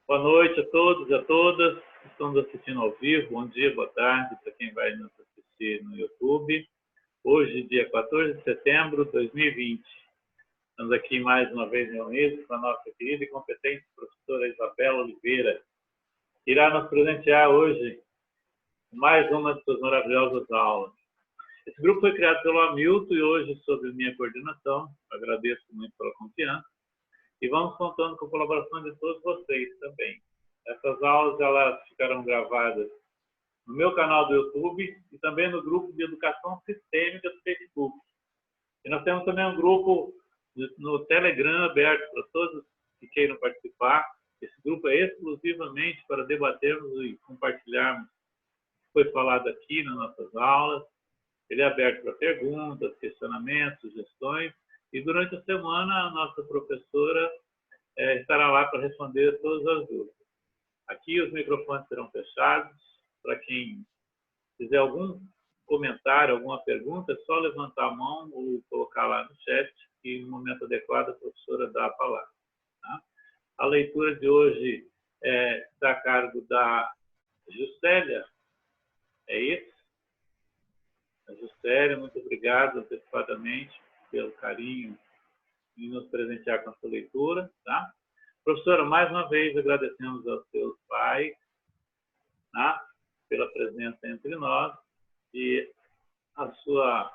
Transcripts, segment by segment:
Boa noite a todos e a todas que estão nos assistindo ao vivo. Bom dia, boa tarde para quem vai nos assistir no YouTube. Hoje, dia 14 de setembro de 2020. Estamos aqui mais uma vez reunidos com a nossa querida e competente professora Isabela Oliveira, que irá nos presentear hoje mais uma de suas maravilhosas aulas. Esse grupo foi criado pelo Hamilton e hoje, sob minha coordenação, agradeço muito pela confiança, e vamos contando com a colaboração de todos vocês também. Essas aulas elas ficarão gravadas no meu canal do YouTube e também no grupo de Educação Sistêmica do Facebook. E nós temos também um grupo no Telegram aberto para todos que queiram participar. Esse grupo é exclusivamente para debatermos e compartilharmos o que foi falado aqui nas nossas aulas. Ele é aberto para perguntas, questionamentos, sugestões. E durante a semana, a nossa professora estará lá para responder todas as dúvidas. Aqui os microfones serão fechados. Para quem fizer algum comentário, alguma pergunta, é só levantar a mão ou colocar lá no chat, e no momento adequado a professora dá a palavra. Tá? A leitura de hoje está a cargo da Juscelia. É isso? A Juscelia, muito obrigado antecipadamente pelo carinho em nos presentear com a sua leitura. Tá? Professora, mais uma vez agradecemos aos seus pais, tá? Pela presença entre nós e a sua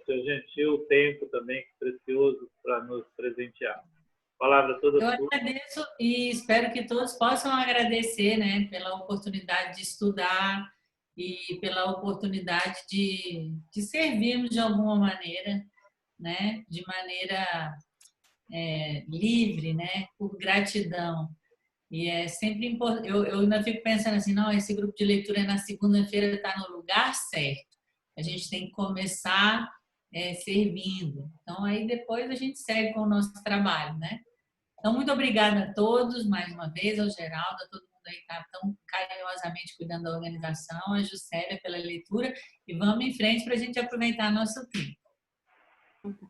seu gentil tempo também precioso para nos presentear. Palavra toda sua. Eu agradeço e espero que todos possam agradecer, né, pela oportunidade de estudar e pela oportunidade de servirmos de alguma maneira, né, de maneira livre, né, por gratidão. E é sempre importante. Eu ainda fico pensando assim, não, esse grupo de leitura na segunda-feira está no lugar certo. A gente tem que começar servindo. Então, aí depois a gente segue com o nosso trabalho, né? Então, muito obrigada a todos, mais uma vez, ao Geraldo, a todo mundo aí que está tão carinhosamente cuidando da organização, a Juscelia pela leitura, e vamos em frente para a gente aproveitar nosso tempo.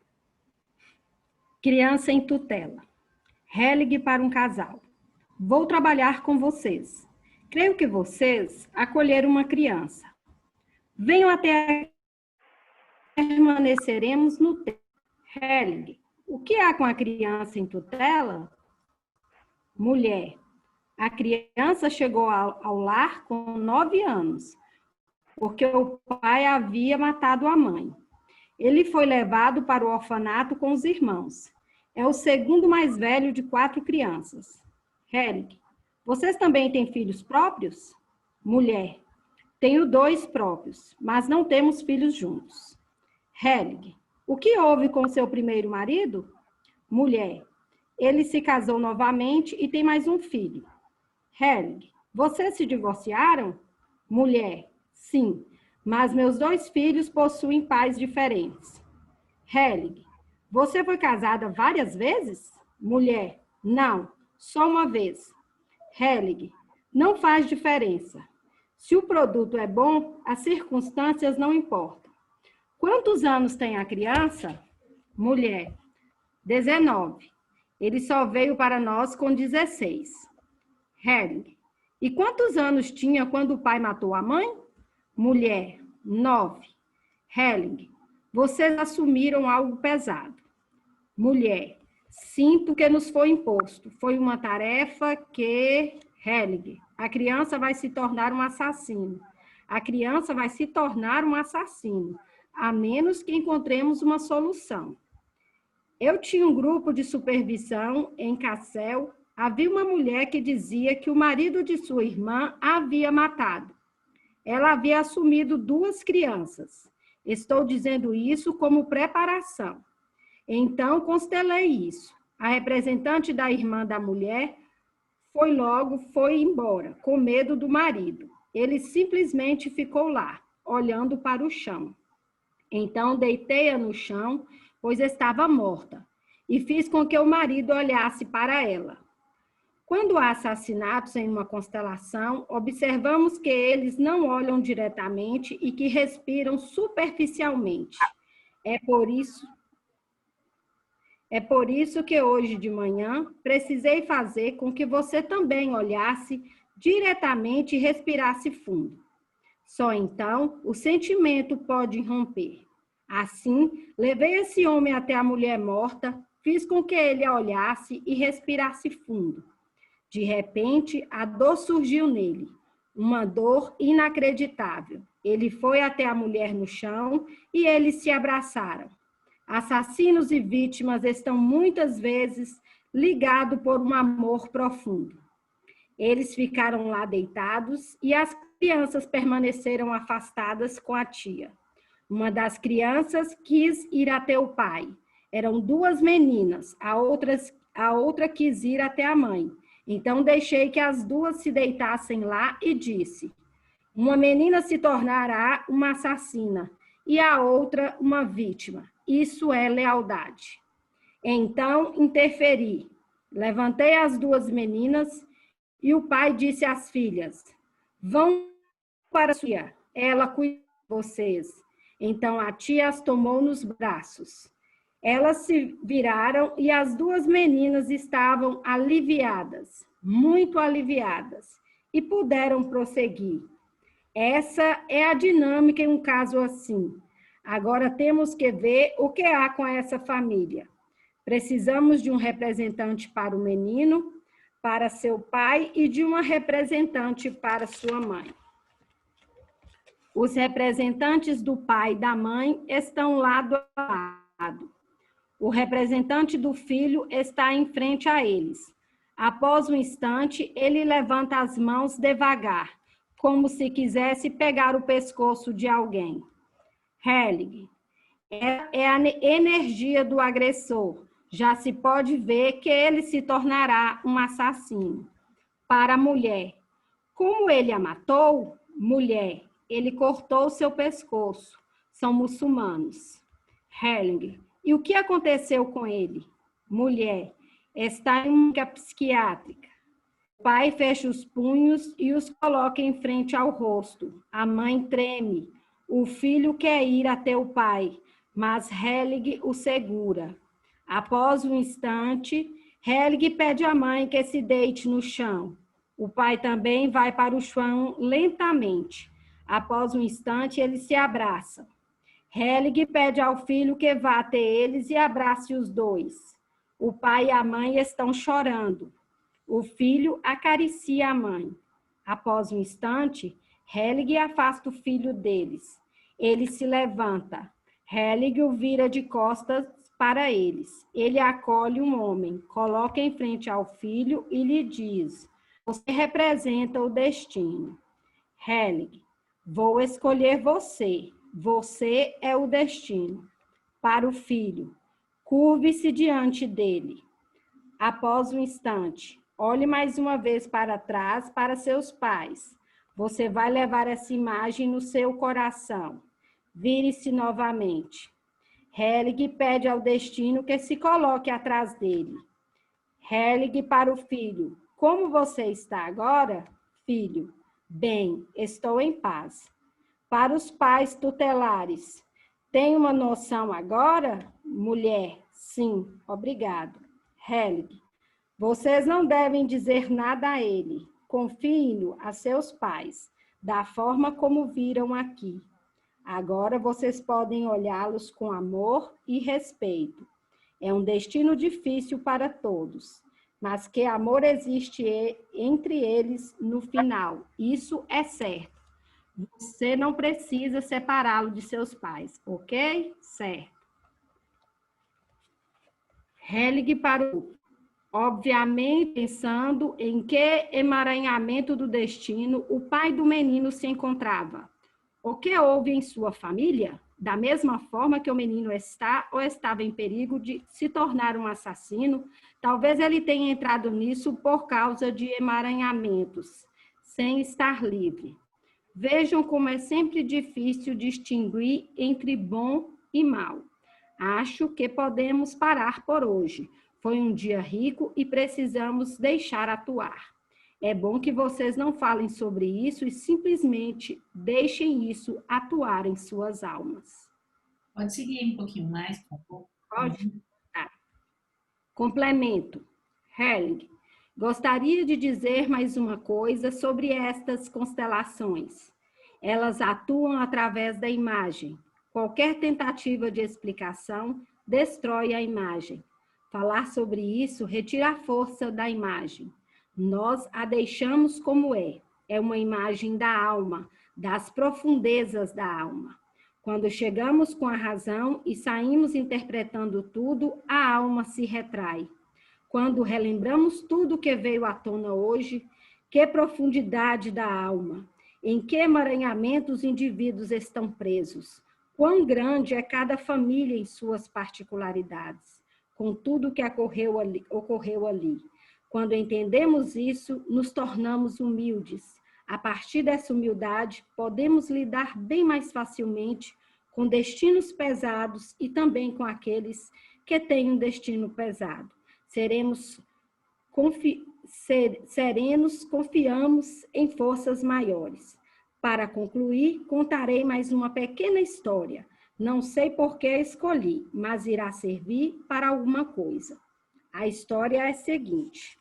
Criança em tutela. Helig para um casal. Vou trabalhar com vocês. Creio que vocês acolheram uma criança. Venham até aqui. Permaneceremos no tempo. Helig, o que há com a criança em tutela? Mulher, a criança chegou ao lar com 9 anos, porque o pai havia matado a mãe. Ele foi levado para o orfanato com os irmãos. É o segundo mais velho de 4 crianças. Helig, vocês também têm filhos próprios? Mulher, tenho 2 próprios, mas não temos filhos juntos. Helig, o que houve com seu primeiro marido? Mulher, ele se casou novamente e tem mais um filho. Helig, vocês se divorciaram? Mulher, sim, mas meus 2 filhos possuem pais diferentes. Helig, você foi casada várias vezes? Mulher, não, só uma vez. Helig, não faz diferença. Se o produto é bom, as circunstâncias não importam. Quantos anos tem a criança? Mulher, 19. Ele só veio para nós com 16. Helig, e quantos anos tinha quando o pai matou a mãe? Mulher, 9. Helig, vocês assumiram algo pesado. Mulher, sinto que nos foi imposto. Foi uma tarefa que... Helig, a criança vai se tornar um assassino. A criança vai se tornar um assassino, a menos que encontremos uma solução. Eu tinha um grupo de supervisão em Cassel. Havia uma mulher que dizia que o marido de sua irmã a havia matado. Ela havia assumido 2 crianças. Estou dizendo isso como preparação. Então, constelei isso. A representante da irmã da mulher foi embora, com medo do marido. Ele simplesmente ficou lá, olhando para o chão. Então, deitei-a no chão, pois estava morta, e fiz com que o marido olhasse para ela. Quando há assassinatos em uma constelação, observamos que eles não olham diretamente e que respiram superficialmente. É por isso É por isso que hoje de manhã precisei fazer com que você também olhasse diretamente e respirasse fundo. Só então o sentimento pode romper. Assim, levei esse homem até a mulher morta, fiz com que ele a olhasse e respirasse fundo. De repente, a dor surgiu nele, uma dor inacreditável. Ele foi até a mulher no chão e eles se abraçaram. Assassinos e vítimas estão muitas vezes ligados por um amor profundo. Eles ficaram lá deitados e as crianças permaneceram afastadas com a tia. Uma das crianças quis ir até o pai. Eram duas meninas, a outra quis ir até a mãe. Então deixei que as duas se deitassem lá e disse: uma menina se tornará uma assassina e a outra uma vítima. Isso é lealdade. Então interferi. Levantei as duas meninas e o pai disse às filhas: vão para a tia, ela cuida de vocês. Então a tia as tomou nos braços. Elas se viraram e as duas meninas estavam aliviadas, muito aliviadas, e puderam prosseguir. Essa é a dinâmica em um caso assim. Agora temos que ver o que há com essa família. Precisamos de um representante para o menino, para seu pai e de uma representante para sua mãe. Os representantes do pai e da mãe estão lado a lado. O representante do filho está em frente a eles. Após um instante, ele levanta as mãos devagar, como se quisesse pegar o pescoço de alguém. Hellig, é a energia do agressor. Já se pode ver que ele se tornará um assassino. Para a mulher, como ele a matou? Mulher, ele cortou seu pescoço. São muçulmanos. Hellig, e o que aconteceu com ele? Mulher, está em uma clínica psiquiátrica. O pai fecha os punhos e os coloca em frente ao rosto. A mãe treme. O filho quer ir até o pai, mas Hellig o segura. Após um instante, Hellig pede à mãe que se deite no chão. O pai também vai para o chão lentamente. Após um instante, eles se abraçam. Hellig pede ao filho que vá até eles e abrace os dois. O pai e a mãe estão chorando. O filho acaricia a mãe. Após um instante, Hellig afasta o filho deles. Ele se levanta. Hellig o vira de costas para eles. Ele acolhe um homem, coloca em frente ao filho e lhe diz: você representa o destino. Hellig, vou escolher você. Você é o destino. Para o filho, curve-se diante dele. Após um instante, olhe mais uma vez para trás para seus pais. Você vai levar essa imagem no seu coração. Vire-se novamente. Hellig pede ao destino que se coloque atrás dele. Hellig para o filho. Como você está agora? Filho, bem, estou em paz. Para os pais tutelares, tem uma noção agora? Mulher, sim, obrigado. Hellig, vocês não devem dizer nada a ele. Confiem-no a seus pais, da forma como viram aqui. Agora vocês podem olhá-los com amor e respeito. É um destino difícil para todos, mas que amor existe entre eles no final. Isso é certo. Você não precisa separá-lo de seus pais, ok? Certo. Hellig parou, obviamente pensando em que emaranhamento do destino o pai do menino se encontrava. O que houve em sua família? Da mesma forma que o menino está ou estava em perigo de se tornar um assassino, talvez ele tenha entrado nisso por causa de emaranhamentos, sem estar livre. Vejam como é sempre difícil distinguir entre bom e mal. Acho que podemos parar por hoje. Foi um dia rico e precisamos deixar atuar. É bom que vocês não falem sobre isso e simplesmente deixem isso atuar em suas almas. Pode seguir um pouquinho mais, por favor? Pode? Tá. Complemento. Helling, gostaria de dizer mais uma coisa sobre estas constelações. Elas atuam através da imagem. Qualquer tentativa de explicação destrói a imagem. Falar sobre isso retira a força da imagem. Nós a deixamos como é. É uma imagem da alma, das profundezas da alma. Quando chegamos com a razão e saímos interpretando tudo, a alma se retrai. Quando relembramos tudo que veio à tona hoje, que profundidade da alma, em que emaranhamento os indivíduos estão presos, quão grande é cada família em suas particularidades, com tudo que ocorreu ali. Quando entendemos isso, nos tornamos humildes. A partir dessa humildade, podemos lidar bem mais facilmente com destinos pesados e também com aqueles que têm um destino pesado. Serenos, confiamos em forças maiores. Para concluir, contarei mais uma pequena história. Não sei por que escolhi, mas irá servir para alguma coisa. A história é a seguinte.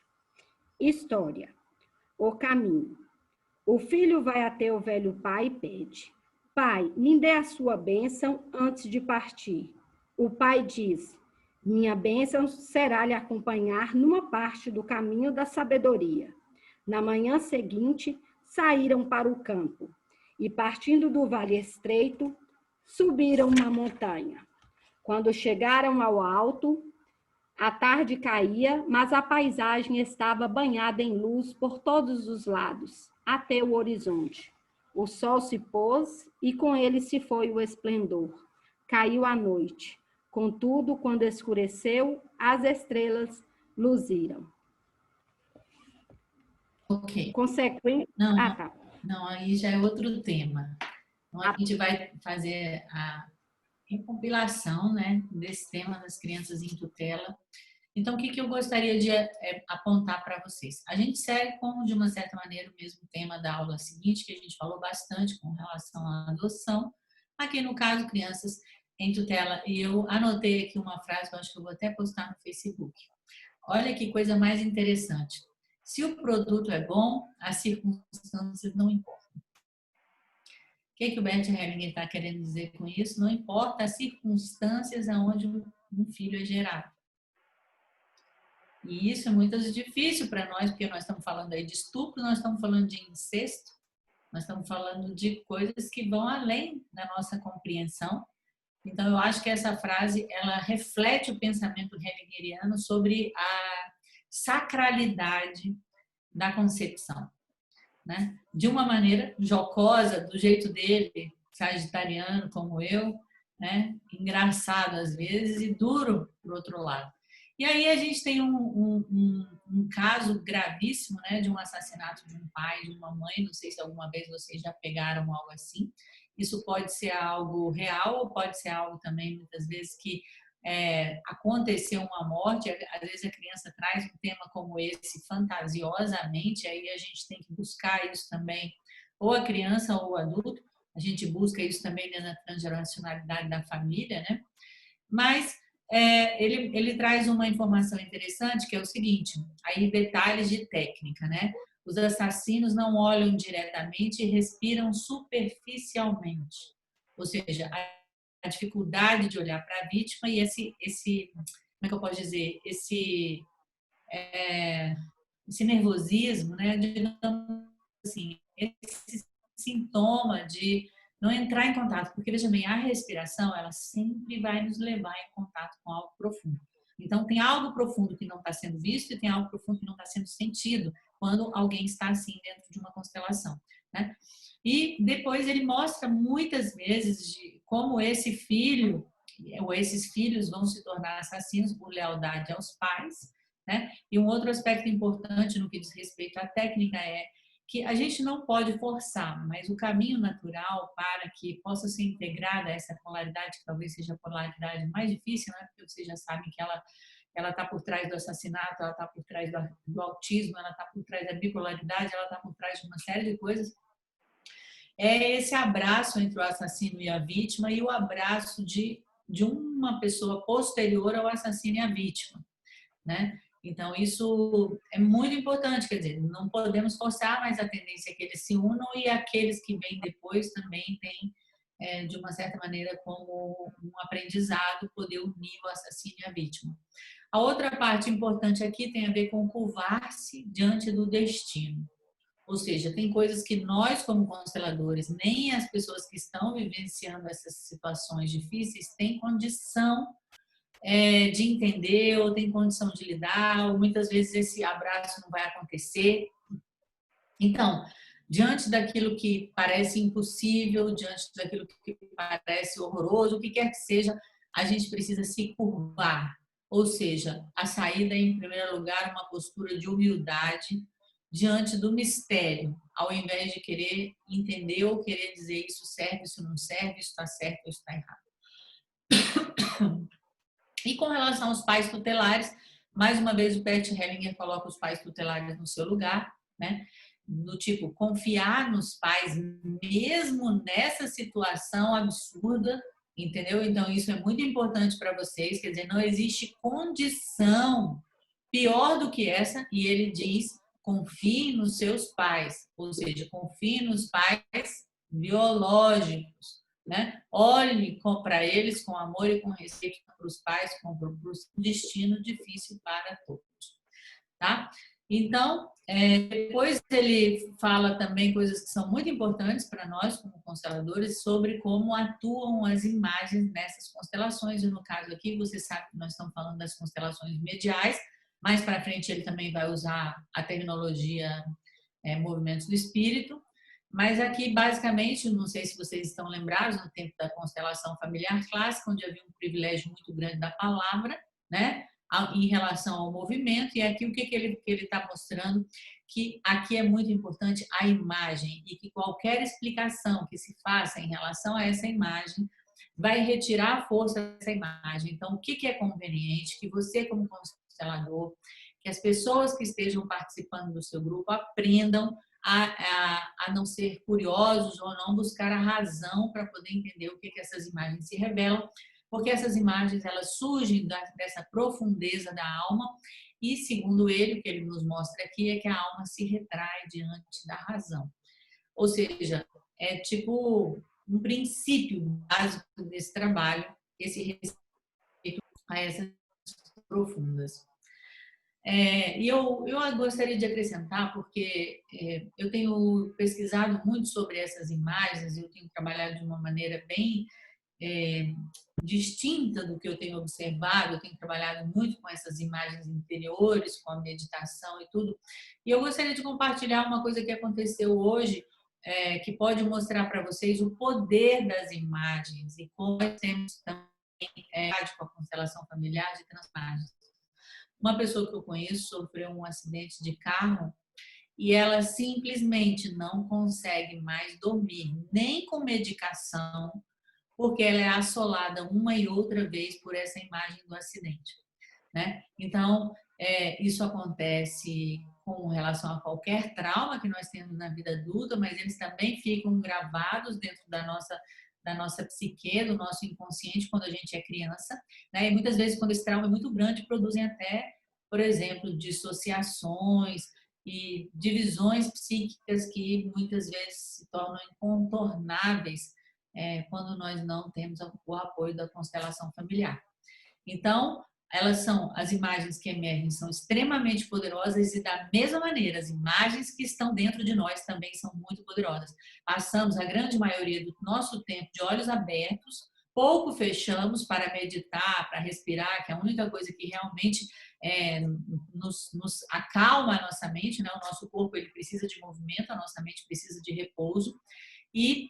História. O caminho. O filho vai até o velho pai e pede: Pai, me dê a sua bênção antes de partir. O pai diz: Minha bênção será lhe acompanhar numa parte do caminho da sabedoria. Na manhã seguinte, saíram para o campo e, partindo do vale estreito, subiram uma montanha. Quando chegaram ao alto, a tarde caía, mas a paisagem estava banhada em luz por todos os lados, até o horizonte. O sol se pôs e com ele se foi o esplendor. Caiu a noite. Contudo, quando escureceu, as estrelas luziram. Ok. Não, tá. Não, aí já é outro tema. Então, a gente vai fazer a recompilação, né, desse tema das crianças em tutela. Então, o que eu gostaria de apontar para vocês? A gente segue com, de uma certa maneira, o mesmo tema da aula seguinte, que a gente falou bastante com relação à adoção. Aqui, no caso, crianças em tutela. E eu anotei aqui uma frase que eu acho que eu vou até postar no Facebook. Olha que coisa mais interessante. Se o produto é bom, as circunstâncias não importam. O que o Bert Hellinger está querendo dizer com isso? Não importa as circunstâncias onde um filho é gerado. E isso é muito difícil para nós, porque nós estamos falando aí de estupro, nós estamos falando de incesto, nós estamos falando de coisas que vão além da nossa compreensão. Então, eu acho que essa frase, ela reflete o pensamento hellingeriano sobre a sacralidade da concepção, né? De uma maneira jocosa, do jeito dele, sagitariano como eu, né? Engraçado às vezes e duro por outro lado. E aí a gente tem um caso gravíssimo, né? De um assassinato de um pai, de uma mãe. Não sei se alguma vez vocês já pegaram algo assim. Isso pode ser algo real ou pode ser algo também, muitas vezes, que aconteceu uma morte. Às vezes a criança traz um tema como esse fantasiosamente, aí a gente tem que buscar isso também, ou a criança ou o adulto, a gente busca isso também na transgeracionalidade da família, né? Mas ele traz uma informação interessante, que é o seguinte, aí detalhes de técnica, né? Os assassinos não olham diretamente e respiram superficialmente. Ou seja, a dificuldade de olhar para a vítima e esse como é que eu posso dizer, esse nervosismo, né? Digamos assim, esse sintoma de não entrar em contato, porque veja bem, a respiração, ela sempre vai nos levar em contato com algo profundo. Então, tem algo profundo que não está sendo visto e tem algo profundo que não está sendo sentido quando alguém está assim dentro de uma constelação, né? E depois ele mostra muitas vezes de como esse filho ou esses filhos vão se tornar assassinos por lealdade aos pais, né? E um outro aspecto importante no que diz respeito à técnica é que a gente não pode forçar, mas o caminho natural para que possa ser integrada essa polaridade, que talvez seja a polaridade mais difícil, né? Porque vocês já sabem que ela está por trás do assassinato, ela está por trás do autismo, ela está por trás da bipolaridade, ela está por trás de uma série de coisas. É esse abraço entre o assassino e a vítima e o abraço de uma pessoa posterior ao assassino e à vítima. né? Então, isso é muito importante, quer dizer, não podemos forçar, mas a tendência é que eles se unam e aqueles que vêm depois também têm, de uma certa maneira, como um aprendizado, poder unir o assassino e a vítima. A outra parte importante aqui tem a ver com curvar-se diante do destino. Ou seja, tem coisas que nós, como consteladores, nem as pessoas que estão vivenciando essas situações difíceis têm condição de entender ou tem condição de lidar, ou muitas vezes esse abraço não vai acontecer. Então, diante daquilo que parece impossível, diante daquilo que parece horroroso, o que quer que seja, a gente precisa se curvar. Ou seja, a saída é, em primeiro lugar, uma postura de humildade diante do mistério, ao invés de querer entender ou querer dizer isso serve, isso não serve, isso está certo, isso está errado. E com relação aos pais tutelares, mais uma vez o Bert Hellinger coloca os pais tutelares no seu lugar, né? Do tipo, confiar nos pais mesmo nessa situação absurda, entendeu? Então, isso é muito importante para vocês, quer dizer, não existe condição pior do que essa, e ele diz, confie nos seus pais, ou seja, confie nos pais biológicos, né? Olhe para eles com amor e com respeito para os pais, com um destino difícil para todos, tá? Então, depois ele fala também coisas que são muito importantes para nós, como consteladores, sobre como atuam as imagens nessas constelações. E no caso aqui, você sabe que nós estamos falando das constelações mediais. Mais para frente, ele também vai usar a terminologia movimentos do espírito. Mas aqui, basicamente, não sei se vocês estão lembrados, no tempo da constelação familiar clássica, onde havia um privilégio muito grande da palavra, né? Em relação ao movimento, e aqui o que ele está mostrando, que aqui é muito importante a imagem, e que qualquer explicação que se faça em relação a essa imagem vai retirar a força dessa imagem. Então, o que é conveniente que você, como constelador, que as pessoas que estejam participando do seu grupo aprendam a não ser curiosos ou não buscar a razão para poder entender o que essas imagens se revelam, porque essas imagens elas surgem dessa profundeza da alma e, segundo ele, o que ele nos mostra aqui é que a alma se retrai diante da razão. Ou seja, é tipo um princípio básico desse trabalho, esse respeito a essas profundas. E eu gostaria de acrescentar, porque eu tenho pesquisado muito sobre essas imagens, eu tenho trabalhado de uma maneira bem distinta do que eu tenho observado, eu tenho trabalhado muito com essas imagens interiores, com a meditação e tudo, e eu gostaria de compartilhar uma coisa que aconteceu hoje, que pode mostrar para vocês o poder das imagens e como nós temos também com a constelação familiar de transimagens. Uma pessoa que eu conheço sofreu um acidente de carro e ela simplesmente não consegue mais dormir, nem com medicação, porque ela é assolada uma e outra vez por essa imagem do acidente, né? Então, isso acontece com relação a qualquer trauma que nós temos na vida adulta, mas eles também ficam gravados dentro da nossa psique, do nosso inconsciente quando a gente é criança, né? E muitas vezes, quando esse trauma é muito grande, produzem até, por exemplo, dissociações e divisões psíquicas que muitas vezes se tornam incontornáveis quando nós não temos o apoio da constelação familiar. Então, as imagens que emergem são extremamente poderosas e da mesma maneira, as imagens que estão dentro de nós também são muito poderosas. Passamos a grande maioria do nosso tempo de olhos abertos, pouco fechamos para meditar, para respirar, que é a única coisa que realmente nos acalma a nossa mente, né? O nosso corpo ele precisa de movimento, a nossa mente precisa de repouso e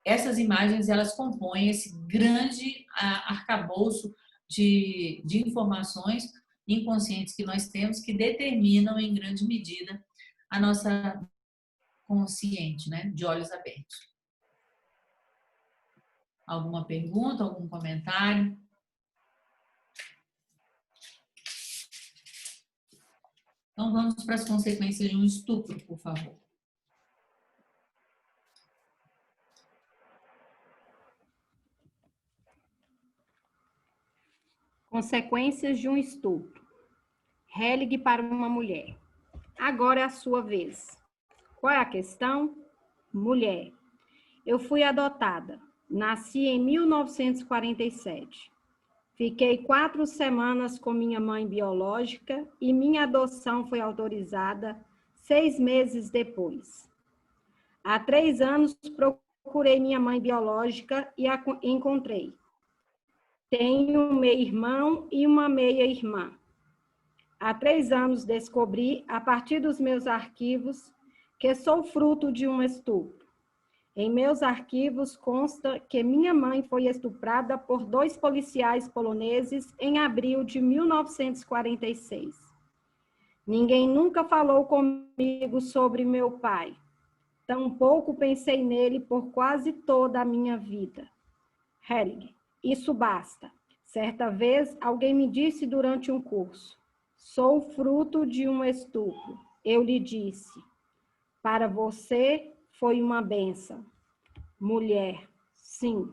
essas imagens elas compõem esse grande arcabouço de informações inconscientes que nós temos que determinam em grande medida a nossa consciente, né, de olhos abertos. Alguma pergunta, algum comentário? Então vamos para as consequências de um estupro, por favor. Consequências de um estupro. Hellig para uma mulher. Agora é a sua vez. Qual é a questão? Mulher. Eu fui adotada. Nasci em 1947. Fiquei 4 semanas com minha mãe biológica e minha adoção foi autorizada 6 meses depois. Há 3 anos procurei minha mãe biológica e a encontrei. Tenho um meio-irmão e uma meia-irmã. Há 3 anos descobri, a partir dos meus arquivos, que sou fruto de um estupro. Em meus arquivos consta que minha mãe foi estuprada por 2 policiais poloneses em abril de 1946. Ninguém nunca falou comigo sobre meu pai. Tampouco pensei nele por quase toda a minha vida. Hellig, isso basta. Certa vez, alguém me disse durante um curso: sou fruto de um estupro. Eu lhe disse: para você foi uma bênção. Mulher, sim.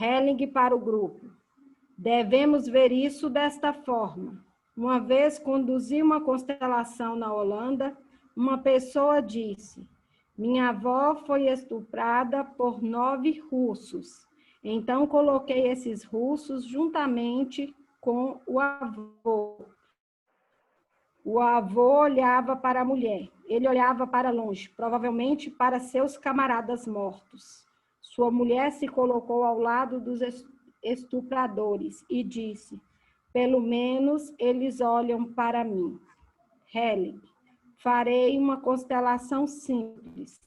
Hellig para o grupo. Devemos ver isso desta forma. Uma vez conduzi uma constelação na Holanda, uma pessoa disse: minha avó foi estuprada por 9 russos. Então coloquei esses russos juntamente com o avô. O avô olhava para a mulher. Ele olhava para longe, provavelmente para seus camaradas mortos. Sua mulher se colocou ao lado dos estupradores e disse: pelo menos eles olham para mim. Hellig, farei uma constelação simples.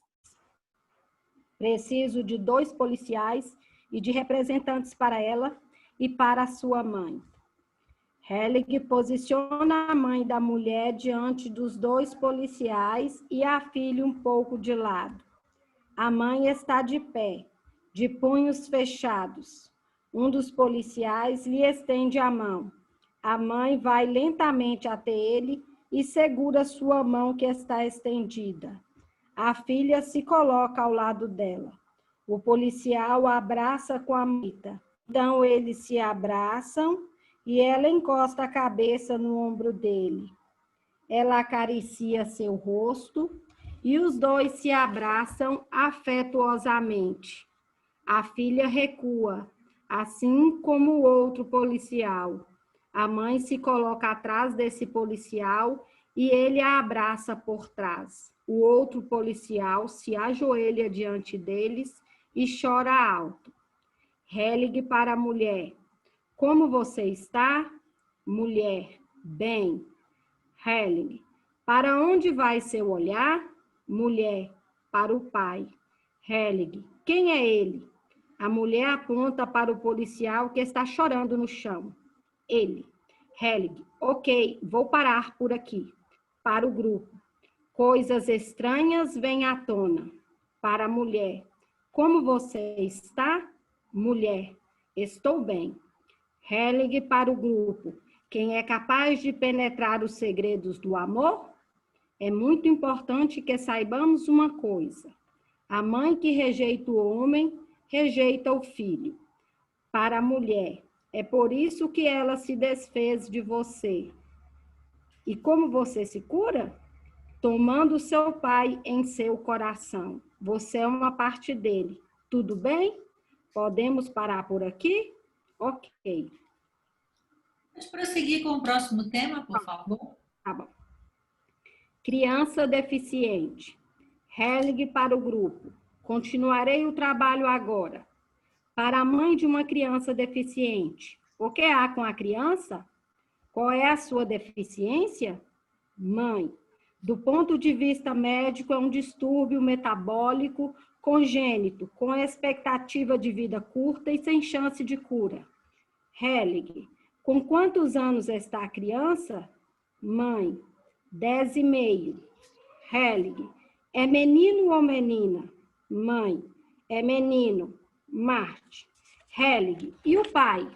Preciso de 2 policiais e de representantes para ela e para a sua mãe. Hellig posiciona a mãe da mulher diante dos 2 policiais e a filha um pouco de lado. A mãe está de pé, de punhos fechados. Um dos policiais lhe estende a mão. A mãe vai lentamente até ele e segura sua mão que está estendida. A filha se coloca ao lado dela. O policial a abraça com a mita. Então eles se abraçam e ela encosta a cabeça no ombro dele. Ela acaricia seu rosto e os 2 se abraçam afetuosamente. A filha recua, assim como o outro policial. A mãe se coloca atrás desse policial e ele a abraça por trás. O outro policial se ajoelha diante deles e chora alto. Hellig para a mulher. Como você está? Mulher, bem. Hellig, para onde vai seu olhar? Mulher, para o pai. Hellig, quem é ele? A mulher aponta para o policial que está chorando no chão. Ele. Hellig, ok, vou parar por aqui. Para o grupo. Coisas estranhas vêm à tona. Para a mulher. Como você está? Mulher, estou bem. Hellig para o grupo. Quem é capaz de penetrar os segredos do amor? É muito importante que saibamos uma coisa. A mãe que rejeita o homem, rejeita o filho. Para a mulher, é por isso que ela se desfez de você. E como você se cura? Tomando seu pai em seu coração. Você é uma parte dele. Tudo bem? Podemos parar por aqui? Ok. Vamos prosseguir com o próximo tema, por favor? Tá bom. Criança deficiente. Hellig para o grupo. Continuarei o trabalho agora. Para a mãe de uma criança deficiente. O que há com a criança? Qual é a sua deficiência? Mãe, do ponto de vista médico, é um distúrbio metabólico congênito, com expectativa de vida curta e sem chance de cura. Hellig, com quantos anos está a criança? Mãe, 10,5. Hellig, é menino ou menina? Mãe, é menino. Marte. Hellig, e o pai?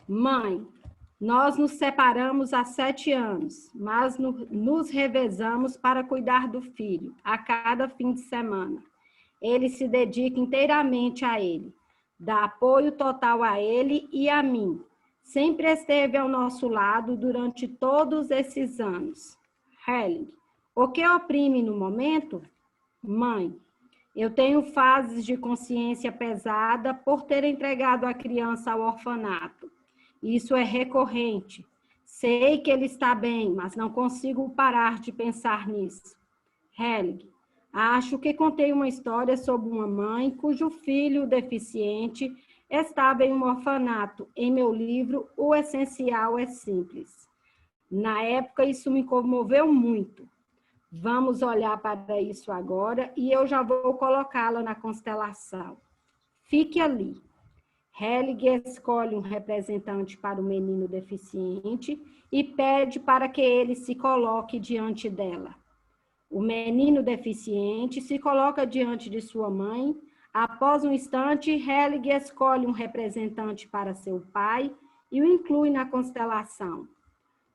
Mãe, nós nos separamos há 7 anos, mas nos revezamos para cuidar do filho a cada fim de semana. Ele se dedica inteiramente a ele, dá apoio total a ele e a mim. sempre esteve ao nosso lado durante todos esses anos. Helling, o que oprime no momento? Mãe, eu tenho fases de consciência pesada por ter entregado a criança ao orfanato. Isso é recorrente. Sei que ele está bem, mas não consigo parar de pensar nisso. Helling, acho que contei uma história sobre uma mãe cujo filho deficiente estava em um orfanato em meu livro O Essencial é Simples. Na época, isso me comoveu muito. Vamos olhar para isso agora e eu já vou colocá-la na constelação. Fique ali. Helling escolhe um representante para o menino deficiente e pede para que ele se coloque diante dela. O menino deficiente se coloca diante de sua mãe. Após um instante, Helling escolhe um representante para seu pai e o inclui na constelação.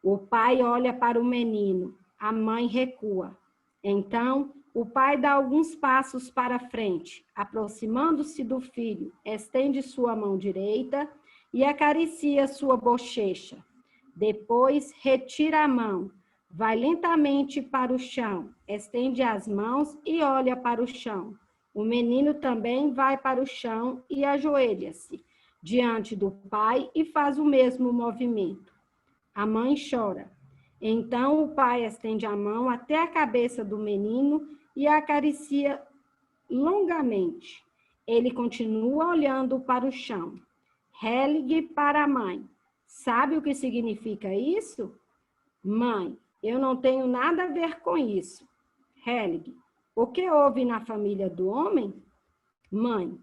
O pai olha para o menino, a mãe recua. Então, o pai dá alguns passos para frente, aproximando-se do filho, estende sua mão direita e acaricia sua bochecha. Depois, retira a mão, vai lentamente para o chão, estende as mãos e olha para o chão. O menino também vai para o chão e ajoelha-se diante do pai e faz o mesmo movimento. A mãe chora. Então, o pai estende a mão até a cabeça do menino e a acaricia longamente. Ele continua olhando para o chão. Helling para a mãe. Sabe o que significa isso? Mãe, eu não tenho nada a ver com isso. Helling, o que houve na família do homem? Mãe,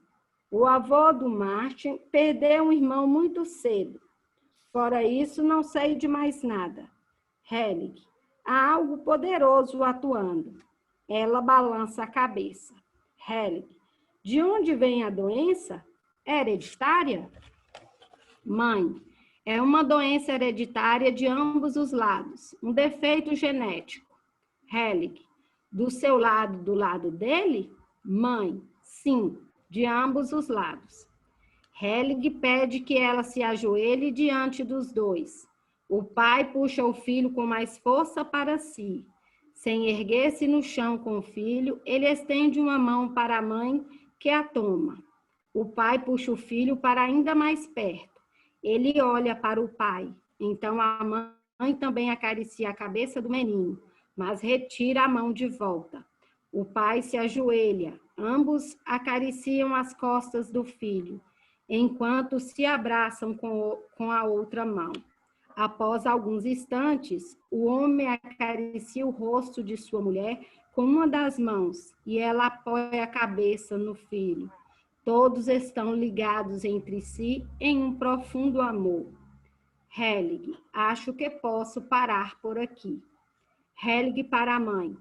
o avô do Martin perdeu um irmão muito cedo. Fora isso, não sei de mais nada. Helling, há algo poderoso atuando. Ela balança a cabeça. Helling, de onde vem a doença? É hereditária? Mãe, é uma doença hereditária de ambos os lados, um defeito genético. Helling, do seu lado, do lado dele? Mãe, sim, de ambos os lados. Helling pede que ela se ajoelhe diante dos dois. O pai puxa o filho com mais força para si. Sem erguer-se no chão com o filho, ele estende uma mão para a mãe, que a toma. O pai puxa o filho para ainda mais perto. Ele olha para o pai. Então a mãe também acaricia a cabeça do menino, mas retira a mão de volta. O pai se ajoelha. Ambos acariciam as costas do filho, enquanto se abraçam com a outra mão. Após alguns instantes, o homem acaricia o rosto de sua mulher com uma das mãos e ela apoia a cabeça no filho. Todos estão ligados entre si em um profundo amor. Helling, acho que posso parar por aqui. Helling para a mãe.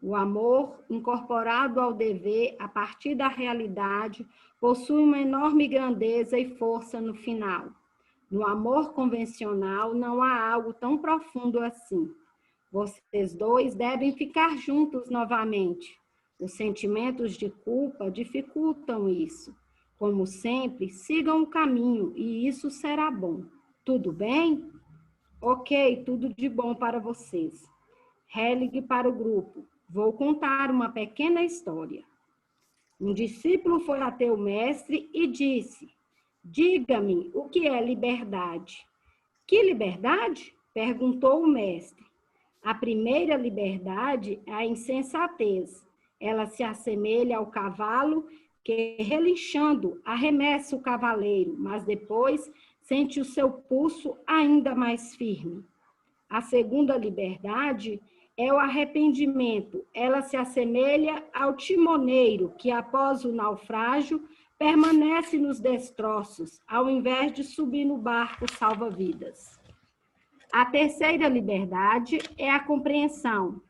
O amor, incorporado ao dever a partir da realidade, possui uma enorme grandeza e força no final. No amor convencional, não há algo tão profundo assim. Vocês dois devem ficar juntos novamente. Os sentimentos de culpa dificultam isso. Como sempre, sigam o caminho e isso será bom. Tudo bem? Ok, tudo de bom para vocês. Helling para o grupo. Vou contar uma pequena história. Um discípulo foi até o mestre e disse: diga-me o que é liberdade. Que liberdade? Perguntou o mestre. A primeira liberdade é a insensatez. Ela se assemelha ao cavalo que, relinchando, arremessa o cavaleiro, mas depois sente o seu pulso ainda mais firme. A segunda liberdade é o arrependimento. Ela se assemelha ao timoneiro que, após o naufrágio, permanece nos destroços, ao invés de subir no barco salva-vidas. A terceira liberdade é a compreensão.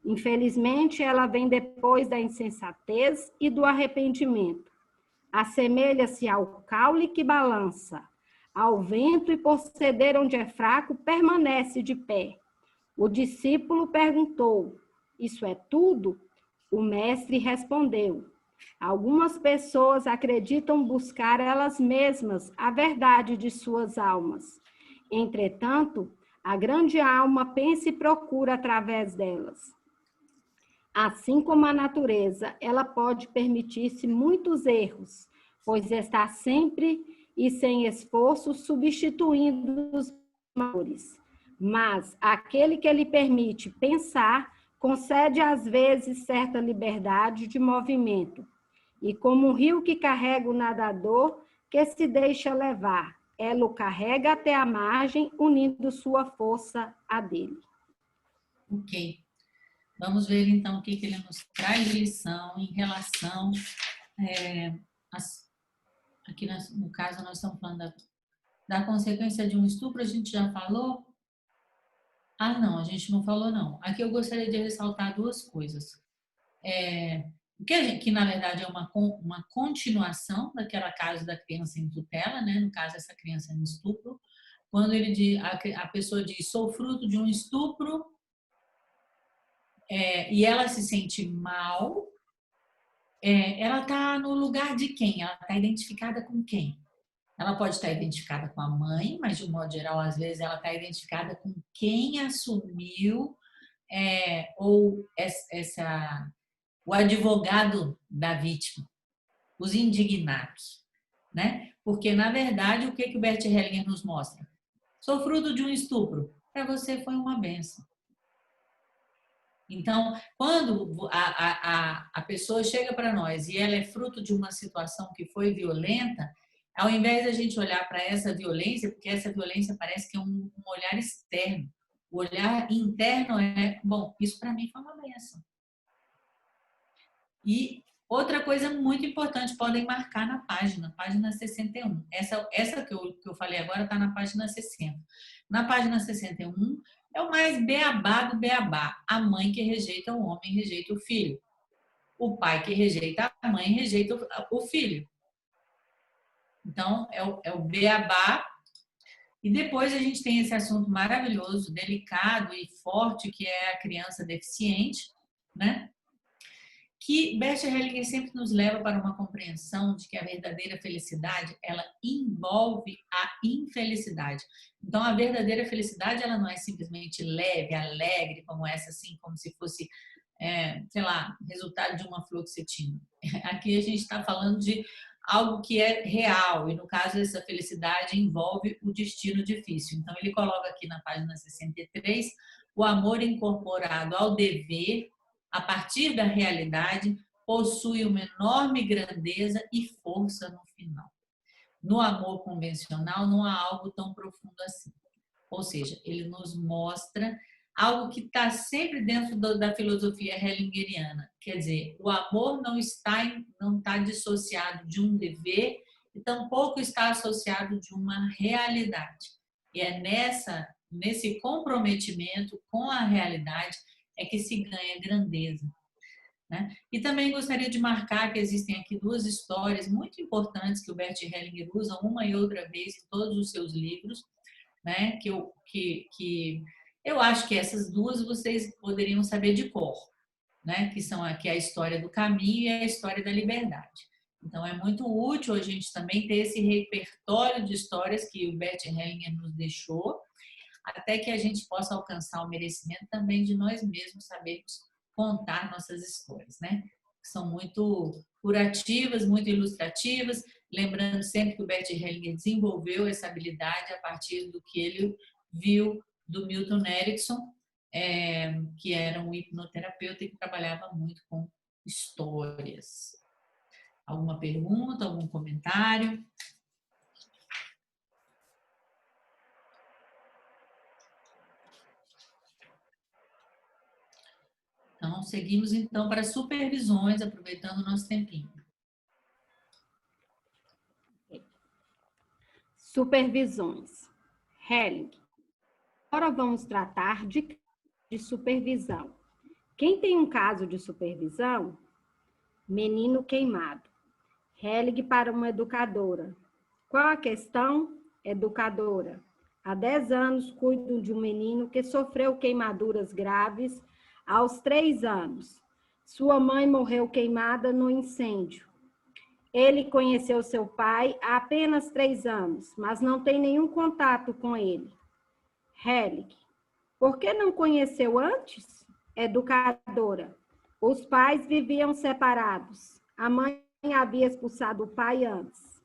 Infelizmente, ela vem depois da insensatez e do arrependimento. Assemelha-se ao caule que balança, ao vento e, por ceder onde é fraco, permanece de pé. O discípulo perguntou: isso é tudo? O mestre respondeu: algumas pessoas acreditam buscar elas mesmas a verdade de suas almas. Entretanto, a grande alma pensa e procura através delas. Assim como a natureza, ela pode permitir-se muitos erros, pois está sempre e sem esforço substituindo os maiores. Mas aquele que lhe permite pensar, concede às vezes certa liberdade de movimento. E como um rio que carrega o nadador, que se deixa levar, ela o carrega até a margem, unindo sua força à dele. Ok. Vamos ver então o que ele nos traz de lição em relação aqui no caso nós estamos falando da consequência de um estupro, a gente já falou? Ah, não, a gente não falou não. Aqui eu gostaria de ressaltar duas coisas. Que na verdade é uma continuação daquela caso da criança em tutela, né? No caso essa criança em estupro, quando a pessoa diz, sou fruto de um estupro, e ela se sente mal, ela está no lugar de quem? Ela está identificada com quem? Ela pode estar identificada com a mãe, mas de um modo geral, às vezes ela está identificada com quem assumiu o advogado da vítima, os indignados, né? Porque, na verdade, o que o Bert Hellinger nos mostra? Sou fruto de um estupro. Para você foi uma bênção. Então, quando a pessoa chega para nós e ela é fruto de uma situação que foi violenta, ao invés de a gente olhar para essa violência, porque essa violência parece que é um olhar externo, o olhar interno bom, isso para mim foi uma bênção. E outra coisa muito importante, podem marcar na página 61. Essa que eu falei agora está na página 60. Na página 61 é o mais beabá do beabá. A mãe que rejeita o homem, rejeita o filho. O pai que rejeita a mãe, rejeita o filho. Então, é o beabá. E depois a gente tem esse assunto maravilhoso, delicado e forte, que é a criança deficiente, né? Que Bert Hellinger sempre nos leva para uma compreensão de que a verdadeira felicidade, ela envolve a infelicidade. Então, a verdadeira felicidade, ela não é simplesmente leve, alegre, como essa, assim, como se fosse, sei lá, resultado de uma fluoxetina. Aqui a gente está falando de algo que é real, e no caso, essa felicidade envolve o destino difícil. Então, ele coloca aqui na página 63, o amor incorporado ao dever, a partir da realidade, possui uma enorme grandeza e força no final. No amor convencional, não há algo tão profundo assim. Ou seja, ele nos mostra algo que está sempre dentro da filosofia hellingeriana. Quer dizer, o amor não está dissociado de um dever e tampouco está associado de uma realidade. E é nesse comprometimento com a realidade é que se ganha grandeza, né? E também gostaria de marcar que existem aqui duas histórias muito importantes que o Bert Hellinger usa uma e outra vez em todos os seus livros, né? Que eu acho que essas duas vocês poderiam saber de cor, né? Que são aqui a história do caminho e a história da liberdade. Então é muito útil a gente também ter esse repertório de histórias que o Bert Hellinger nos deixou, até que a gente possa alcançar o merecimento também de nós mesmos sabermos contar nossas histórias, né? São muito curativas, muito ilustrativas, lembrando sempre que o Bert Hellinger desenvolveu essa habilidade a partir do que ele viu do Milton Erickson, que era um hipnoterapeuta e que trabalhava muito com histórias. Alguma pergunta, algum comentário? Então, seguimos então para supervisões, aproveitando o nosso tempinho. Supervisões. Hellinger. Agora vamos tratar de supervisão. Quem tem um caso de supervisão? Menino queimado. Hellinger para uma educadora. Qual a questão? Educadora. Há 10 anos cuido de um menino que sofreu queimaduras graves aos 3 anos. Sua mãe morreu queimada no incêndio. Ele conheceu seu pai há apenas 3 anos, mas não tem nenhum contato com ele. Helig, por que não conheceu antes? Educadora, os pais viviam separados. A mãe havia expulsado o pai antes.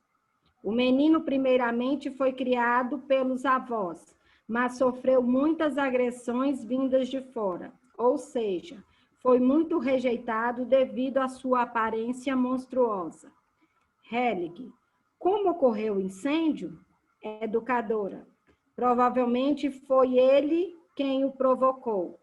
O menino, primeiramente, foi criado pelos avós, mas sofreu muitas agressões vindas de fora, ou seja, foi muito rejeitado devido à sua aparência monstruosa. Helig, como ocorreu o incêndio? Educadora, provavelmente foi ele quem o provocou.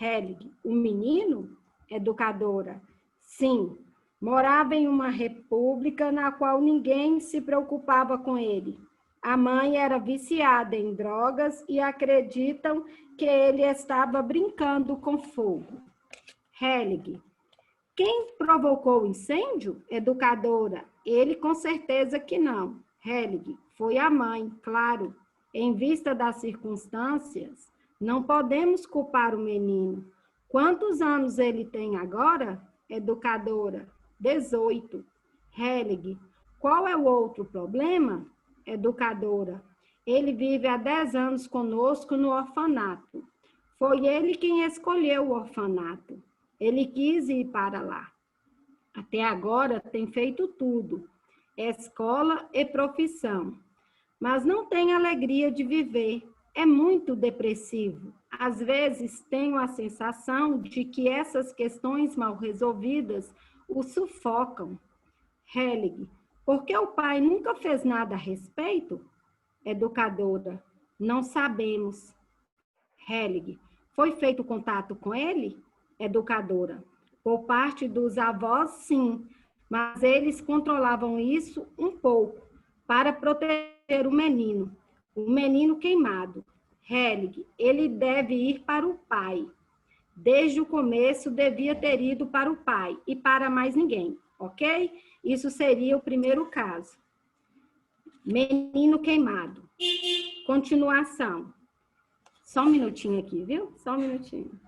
Helig, o menino? Educadora, sim, morava em uma república na qual ninguém se preocupava com ele. A mãe era viciada em drogas e acreditam que ele estava brincando com fogo. Helig, quem provocou o incêndio? Educadora, ele com certeza que não. Helig, foi a mãe, claro. Em vista das circunstâncias, não podemos culpar o menino. Quantos anos ele tem agora? Educadora, 18. Helig, qual é o outro problema? Educadora, ele vive há 10 anos conosco no orfanato. Foi ele quem escolheu o orfanato. Ele quis ir para lá. Até agora tem feito tudo, escola e profissão, mas não tem alegria de viver. É muito depressivo. Às vezes tenho a sensação de que essas questões mal resolvidas o sufocam. Helig, por que o pai nunca fez nada a respeito? Educadora, não sabemos. Helig, foi feito contato com ele? Educadora, por parte dos avós, sim, mas eles controlavam isso um pouco para proteger o menino queimado. Helig, ele deve ir para o pai. Desde o começo, devia ter ido para o pai e para mais ninguém, ok? Isso seria o primeiro caso. Menino queimado. Continuação. Só um minutinho aqui, viu? Só um minutinho.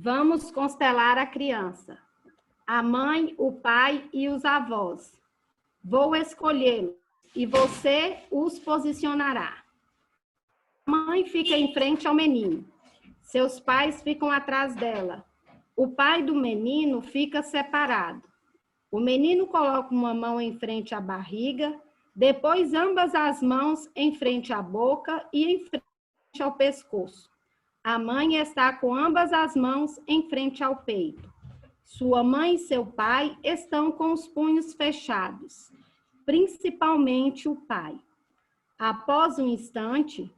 Vamos constelar a criança, a mãe, o pai e os avós. Vou escolhê-los e você os posicionará. A mãe fica em frente ao menino. Seus pais ficam atrás dela. O pai do menino fica separado. O menino coloca uma mão em frente à barriga, depois ambas as mãos em frente à boca e em frente ao pescoço. A mãe está com ambas as mãos em frente ao peito. Sua mãe e seu pai estão com os punhos fechados, principalmente o pai. Após um instante,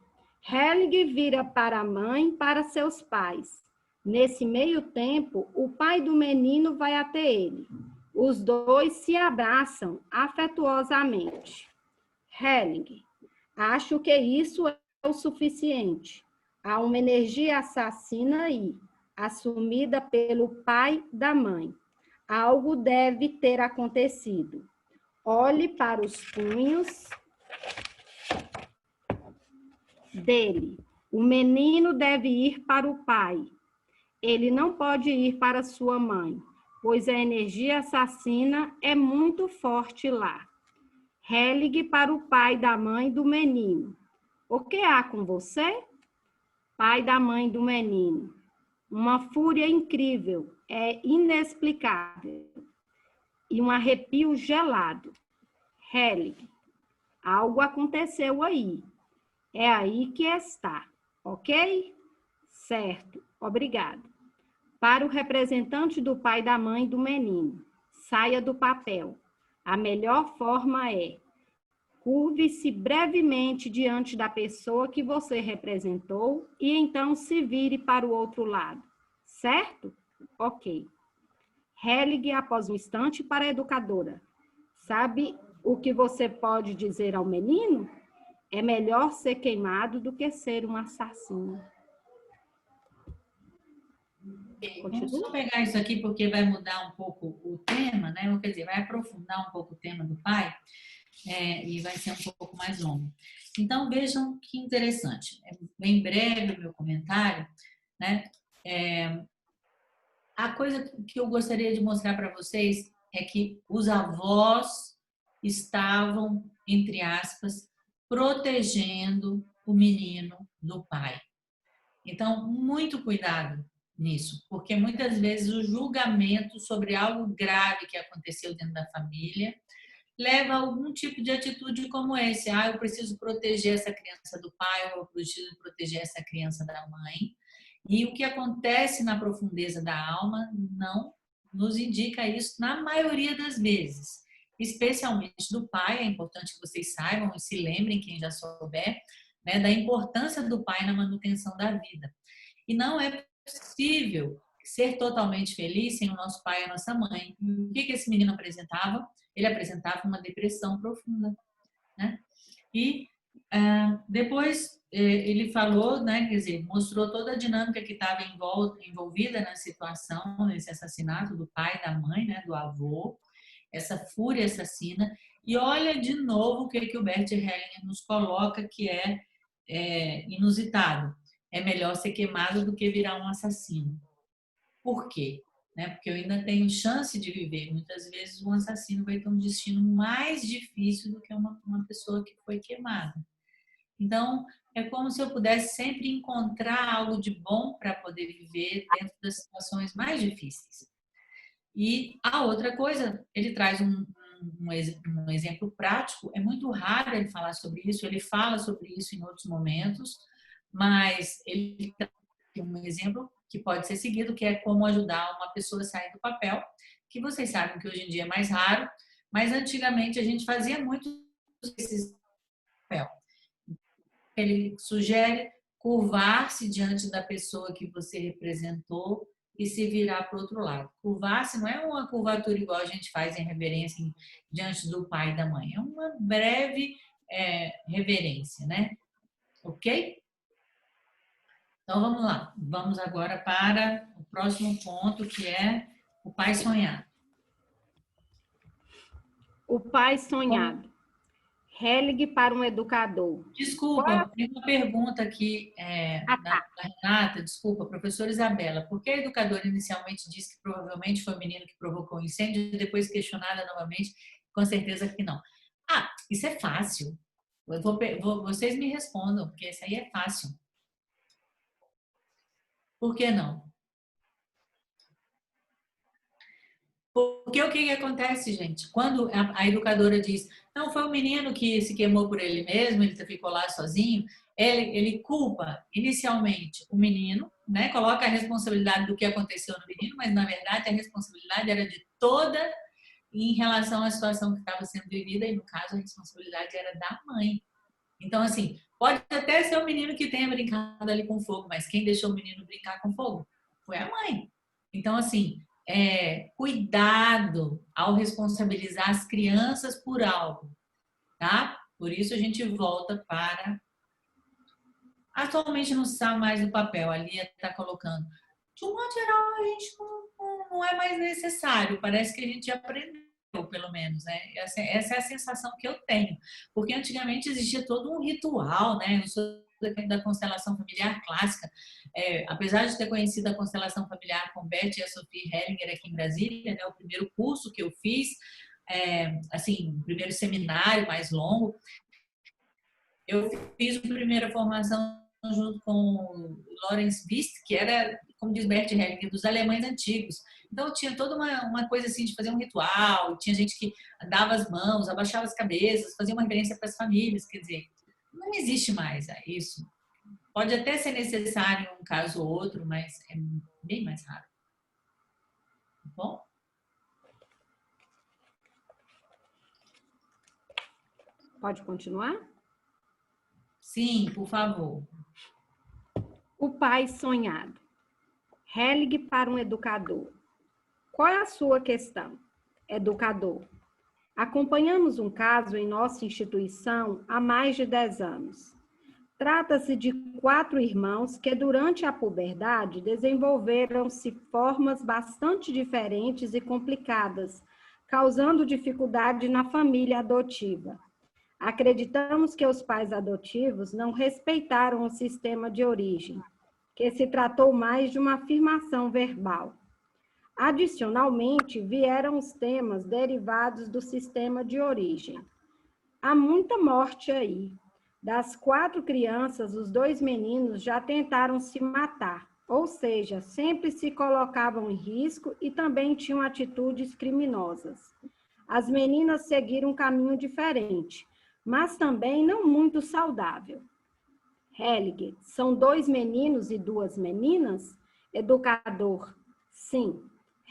Helig vira para a mãe e para seus pais. Nesse meio tempo, o pai do menino vai até ele. Os dois se abraçam afetuosamente. Helig, acho que isso é o suficiente. Há uma energia assassina aí, assumida pelo pai da mãe. Algo deve ter acontecido. Olhe para os punhos dele. O menino deve ir para o pai. Ele não pode ir para sua mãe, pois a energia assassina é muito forte lá. Helig para o pai da mãe do menino. O que há com você? Pai da mãe do menino. Uma fúria incrível, é inexplicável. E um arrepio gelado. Helig, algo aconteceu aí. É aí que está, ok? Certo, obrigado. Para o representante do pai da mãe do menino, saia do papel. A melhor forma é: curve-se brevemente diante da pessoa que você representou e então se vire para o outro lado. Certo? Ok. Helig, após um instante, para a educadora. Sabe o que você pode dizer ao menino? É melhor ser queimado do que ser um assassino. Vamos só pegar isso aqui porque vai mudar um pouco o tema, né? Quer dizer, vai aprofundar um pouco o tema do pai. E vai ser um pouco mais longo. Então, vejam que interessante. É bem breve o meu comentário, né? A coisa que eu gostaria de mostrar para vocês é que os avós estavam, entre aspas, protegendo o menino do pai. Então, muito cuidado nisso, porque muitas vezes o julgamento sobre algo grave que aconteceu dentro da família leva a algum tipo de atitude como esse. Eu preciso proteger essa criança do pai, ou eu preciso proteger essa criança da mãe. E o que acontece na profundeza da alma não nos indica isso na maioria das vezes. Especialmente do pai, é importante que vocês saibam e se lembrem, quem já souber, né, da importância do pai na manutenção da vida. E não é possível ser totalmente feliz sem o nosso pai e a nossa mãe. O que esse menino apresentava? Ele apresentava uma depressão profunda, né? E depois ele falou, né, quer dizer, mostrou toda a dinâmica que estava envolvida na situação, nesse assassinato do pai, da mãe, né, do avô, essa fúria assassina. E olha de novo o que o Bert Hellinger nos coloca, que é inusitado. É melhor ser queimado do que virar um assassino. Por quê? Porque eu ainda tenho chance de viver. Muitas vezes um assassino vai ter um destino mais difícil do que uma pessoa que foi queimada. Então, é como se eu pudesse sempre encontrar algo de bom para poder viver dentro das situações mais difíceis. E a outra coisa, ele traz um exemplo prático. É muito raro ele falar sobre isso, ele fala sobre isso em outros momentos, mas ele traz um exemplo que pode ser seguido, que é como ajudar uma pessoa a sair do papel, que vocês sabem que hoje em dia é mais raro, mas antigamente a gente fazia muito esse papel. Ele sugere curvar-se diante da pessoa que você representou e se virar para o outro lado. Curvar-se não é uma curvatura igual a gente faz em reverência diante do pai e da mãe, é uma breve reverência, né? Ok? Então, vamos lá. Vamos agora para o próximo ponto, que é o pai sonhado. O pai sonhado. Hellinger para um educador. Desculpa, tem uma pergunta aqui da Renata. Desculpa, professora Isabela. Por que a educadora inicialmente disse que provavelmente foi o menino que provocou o incêndio e depois questionada novamente? Com certeza que não. Isso é fácil. Vocês me respondam, porque isso aí é fácil. Por que não? Porque o que acontece, gente? Quando a educadora diz, não, foi o menino que se queimou por ele mesmo, ele ficou lá sozinho, ele culpa inicialmente o menino, né? Coloca a responsabilidade do que aconteceu no menino, mas na verdade a responsabilidade era de toda em relação à situação que estava sendo vivida, e no caso a responsabilidade era da mãe. Então, assim, pode até ser o menino que tenha brincado ali com fogo, mas quem deixou o menino brincar com fogo foi a mãe. Então, assim, cuidado ao responsabilizar as crianças por algo, tá? Por isso a gente volta para... Atualmente não se sabe mais do papel, ali está colocando. De um modo geral, a gente não é mais necessário, parece que a gente já aprendeu, pelo menos, né? Essa é a sensação que eu tenho, porque antigamente existia todo um ritual, né? Eu sou da constelação familiar clássica, apesar de ter conhecido a constelação familiar com Beth e a Sophie Hellinger aqui em Brasília, né? O primeiro curso que eu fiz, assim, o primeiro seminário mais longo, eu fiz a primeira formação junto com o Lorenz Wist, que era, como diz Bert Hellinger, dos alemães antigos. Então, tinha toda uma coisa assim de fazer um ritual, tinha gente que dava as mãos, abaixava as cabeças, fazia uma reverência para as famílias, quer dizer, não existe mais isso. Pode até ser necessário um caso ou outro, mas é bem mais raro. Tá bom? Pode continuar? Sim, por favor. O pai sonhado. Hellinger para um educador. Qual é a sua questão, educador? Acompanhamos um caso em nossa instituição há mais de 10 anos. Trata-se de 4 irmãos que, durante a puberdade, desenvolveram-se formas bastante diferentes e complicadas, causando dificuldade na família adotiva. Acreditamos que os pais adotivos não respeitaram o sistema de origem, que se tratou mais de uma afirmação verbal. Adicionalmente, vieram os temas derivados do sistema de origem. Há muita morte aí. Das 4 crianças, os 2 meninos já tentaram se matar, ou seja, sempre se colocavam em risco e também tinham atitudes criminosas. As meninas seguiram um caminho diferente, mas também não muito saudável. Helge, são 2 meninos e 2 meninas? Educador, sim.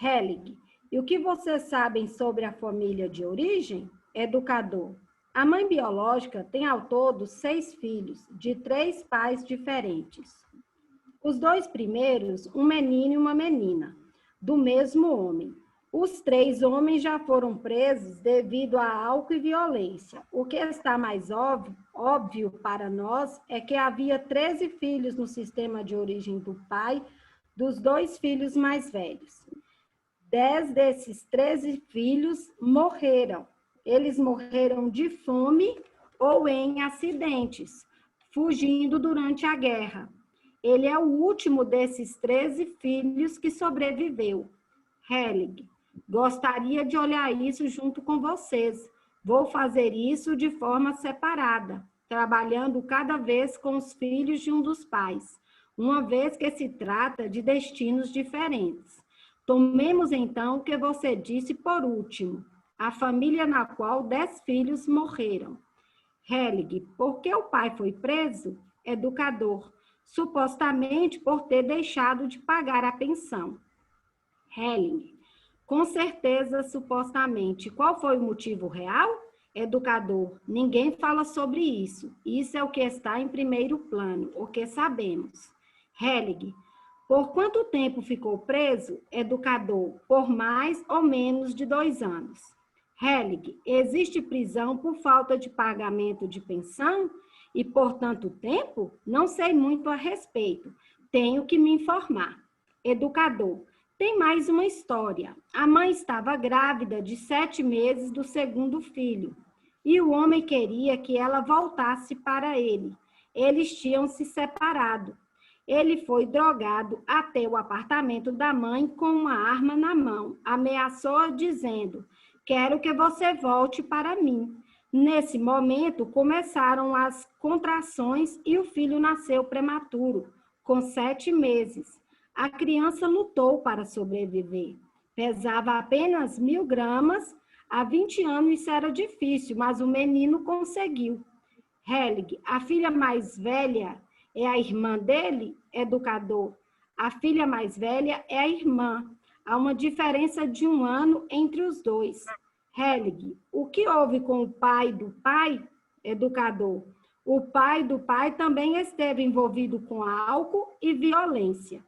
Helge, e o que vocês sabem sobre a família de origem? Educador, a mãe biológica tem ao todo 6 filhos, de 3 pais diferentes. Os 2 primeiros, um menino e uma menina, do mesmo homem. Os 3 homens já foram presos devido a álcool e violência. O que está mais óbvio para nós é que havia 13 filhos no sistema de origem do pai dos 2 filhos mais velhos. 10 desses 13 filhos morreram. Eles morreram de fome ou em acidentes, fugindo durante a guerra. Ele é o último desses 13 filhos que sobreviveu. Helge, gostaria de olhar isso junto com vocês. Vou fazer isso de forma separada, trabalhando cada vez com os filhos de um dos pais, uma vez que se trata de destinos diferentes. Tomemos então o que você disse por último, a família na qual 10 filhos morreram. Helge, por que o pai foi preso? Educador, supostamente por ter deixado de pagar a pensão. Helge, com certeza, supostamente. Qual foi o motivo real? Educador, ninguém fala sobre isso. Isso é o que está em primeiro plano, o que sabemos. Helge, por quanto tempo ficou preso? Educador, por mais ou menos de 2 anos. Helge, existe prisão por falta de pagamento de pensão? E por tanto tempo? Não sei muito a respeito. Tenho que me informar. Educador, tem mais uma história. A mãe estava grávida de 7 meses do segundo filho. E o homem queria que ela voltasse para ele. Eles tinham se separado. Ele foi drogado até o apartamento da mãe com uma arma na mão. Ameaçou dizendo, quero que você volte para mim. Nesse momento, começaram as contrações e o filho nasceu prematuro, com 7 meses. A criança lutou para sobreviver. Pesava apenas 1.000 gramas. Há 20 anos isso era difícil, mas o menino conseguiu. Helge, a filha mais velha é a irmã dele? Educador. A filha mais velha é a irmã. Há uma diferença de 1 ano entre os 2. Helge, o que houve com o pai do pai? Educador. O pai do pai também esteve envolvido com álcool e violência.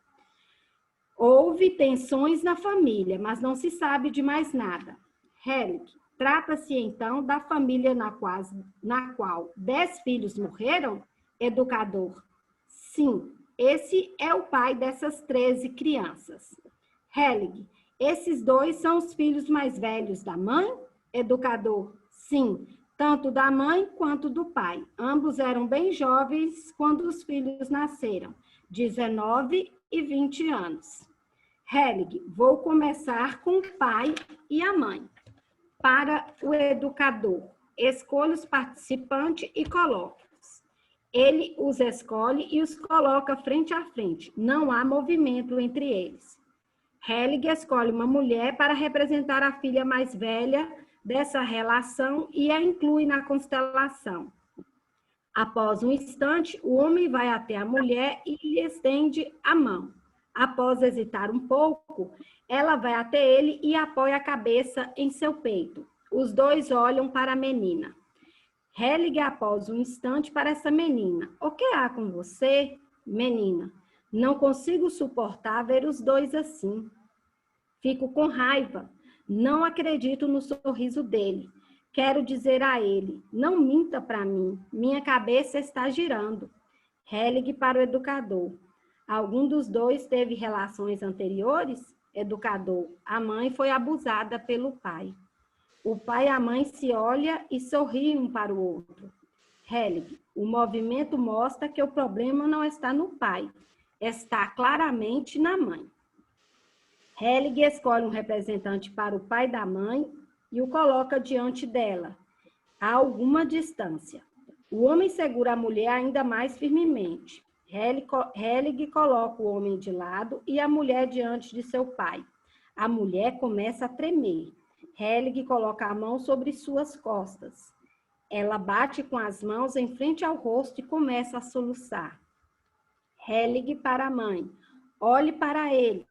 Houve tensões na família, mas não se sabe de mais nada. Helge, trata-se então da família na qual 10 filhos morreram? Educador. Sim, esse é o pai dessas 13 crianças. Helge, esses 2 são os filhos mais velhos da mãe? Educador. Sim, tanto da mãe quanto do pai. Ambos eram bem jovens quando os filhos nasceram, 19 e 20 anos. Helge, vou começar com o pai e a mãe. Para o educador, escolha os participantes e coloque-os. Ele os escolhe e os coloca frente a frente. Não há movimento entre eles. Helge escolhe uma mulher para representar a filha mais velha dessa relação e a inclui na constelação. Após um instante, o homem vai até a mulher e lhe estende a mão. Após hesitar um pouco, ela vai até ele e apoia a cabeça em seu peito. Os 2 olham para a menina. Helge, após um instante, para essa menina. O que há com você, menina? Não consigo suportar ver os 2 assim. Fico com raiva. Não acredito no sorriso dele. Quero dizer a ele, não minta para mim. Minha cabeça está girando. Helge para o educador. Algum dos 2 teve relações anteriores? Educador. A mãe foi abusada pelo pai. O pai e a mãe se olham e sorriem um para o outro. Helig, o movimento mostra que o problema não está no pai, está claramente na mãe. Helig escolhe um representante para o pai da mãe e o coloca diante dela, a alguma distância. O homem segura a mulher ainda mais firmemente. Helig coloca o homem de lado e a mulher diante de seu pai. A mulher começa a tremer. Helig coloca a mão sobre suas costas. Ela bate com as mãos em frente ao rosto e começa a soluçar. Helig para a mãe. Olhe para ele.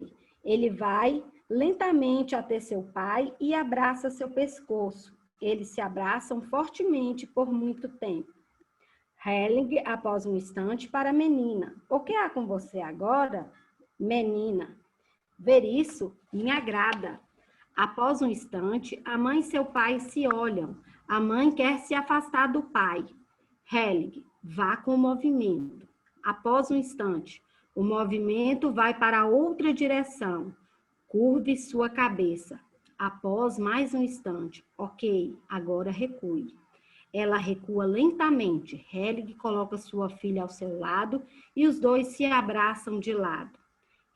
Ele vai lentamente até seu pai e abraça seu pescoço. Eles se abraçam fortemente por muito tempo. Helig, após um instante, para a menina. O que há com você agora? Menina. Ver isso me agrada. Após um instante, a mãe e seu pai se olham. A mãe quer se afastar do pai. Helig, vá com o movimento. Após um instante, o movimento vai para outra direção. Curve sua cabeça. Após mais um instante, ok, agora recue. Ela recua lentamente. Helig coloca sua filha ao seu lado e os dois se abraçam de lado.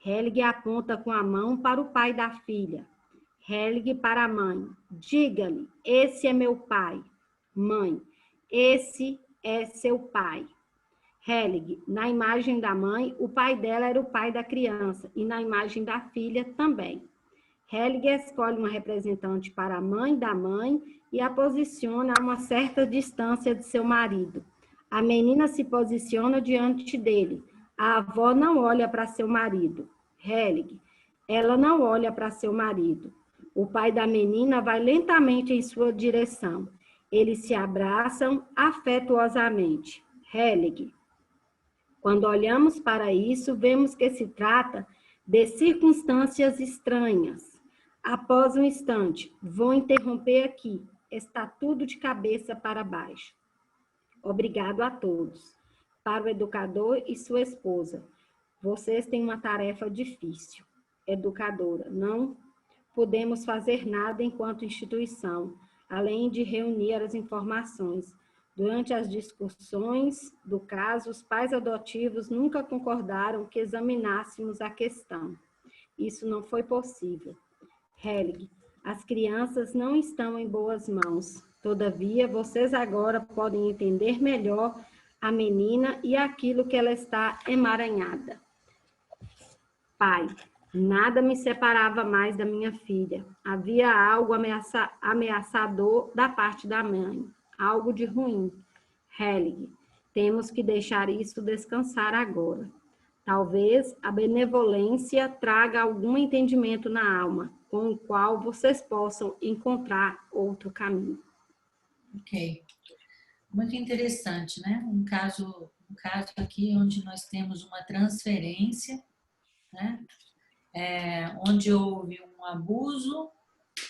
Helig aponta com a mão para o pai da filha. Helig para a mãe. Diga-lhe, esse é meu pai. Mãe, esse é seu pai. Helig, na imagem da mãe, o pai dela era o pai da criança e na imagem da filha também. Helig escolhe uma representante para a mãe da mãe e a posiciona a uma certa distância de seu marido. A menina se posiciona diante dele. A avó não olha para seu marido. Helig, ela não olha para seu marido. O pai da menina vai lentamente em sua direção. Eles se abraçam afetuosamente. Helig, quando olhamos para isso, vemos que se trata de circunstâncias estranhas. Após um instante, vou interromper aqui. Está tudo de cabeça para baixo. Obrigado a todos. Para o educador e sua esposa, vocês têm uma tarefa difícil. Educadora, não podemos fazer nada enquanto instituição, além de reunir as informações. Durante as discussões do caso, os pais adotivos nunca concordaram que examinássemos a questão. Isso não foi possível. Helig, as crianças não estão em boas mãos. Todavia, vocês agora podem entender melhor a menina e aquilo que ela está emaranhada. Pai, nada me separava mais da minha filha. Havia algo ameaçador da parte da mãe. Algo de ruim. Helig, temos que deixar isso descansar agora. Talvez a benevolência traga algum entendimento na alma, com o qual vocês possam encontrar outro caminho. Ok. Muito interessante, né? Um caso aqui onde nós temos uma transferência, né? Onde houve um abuso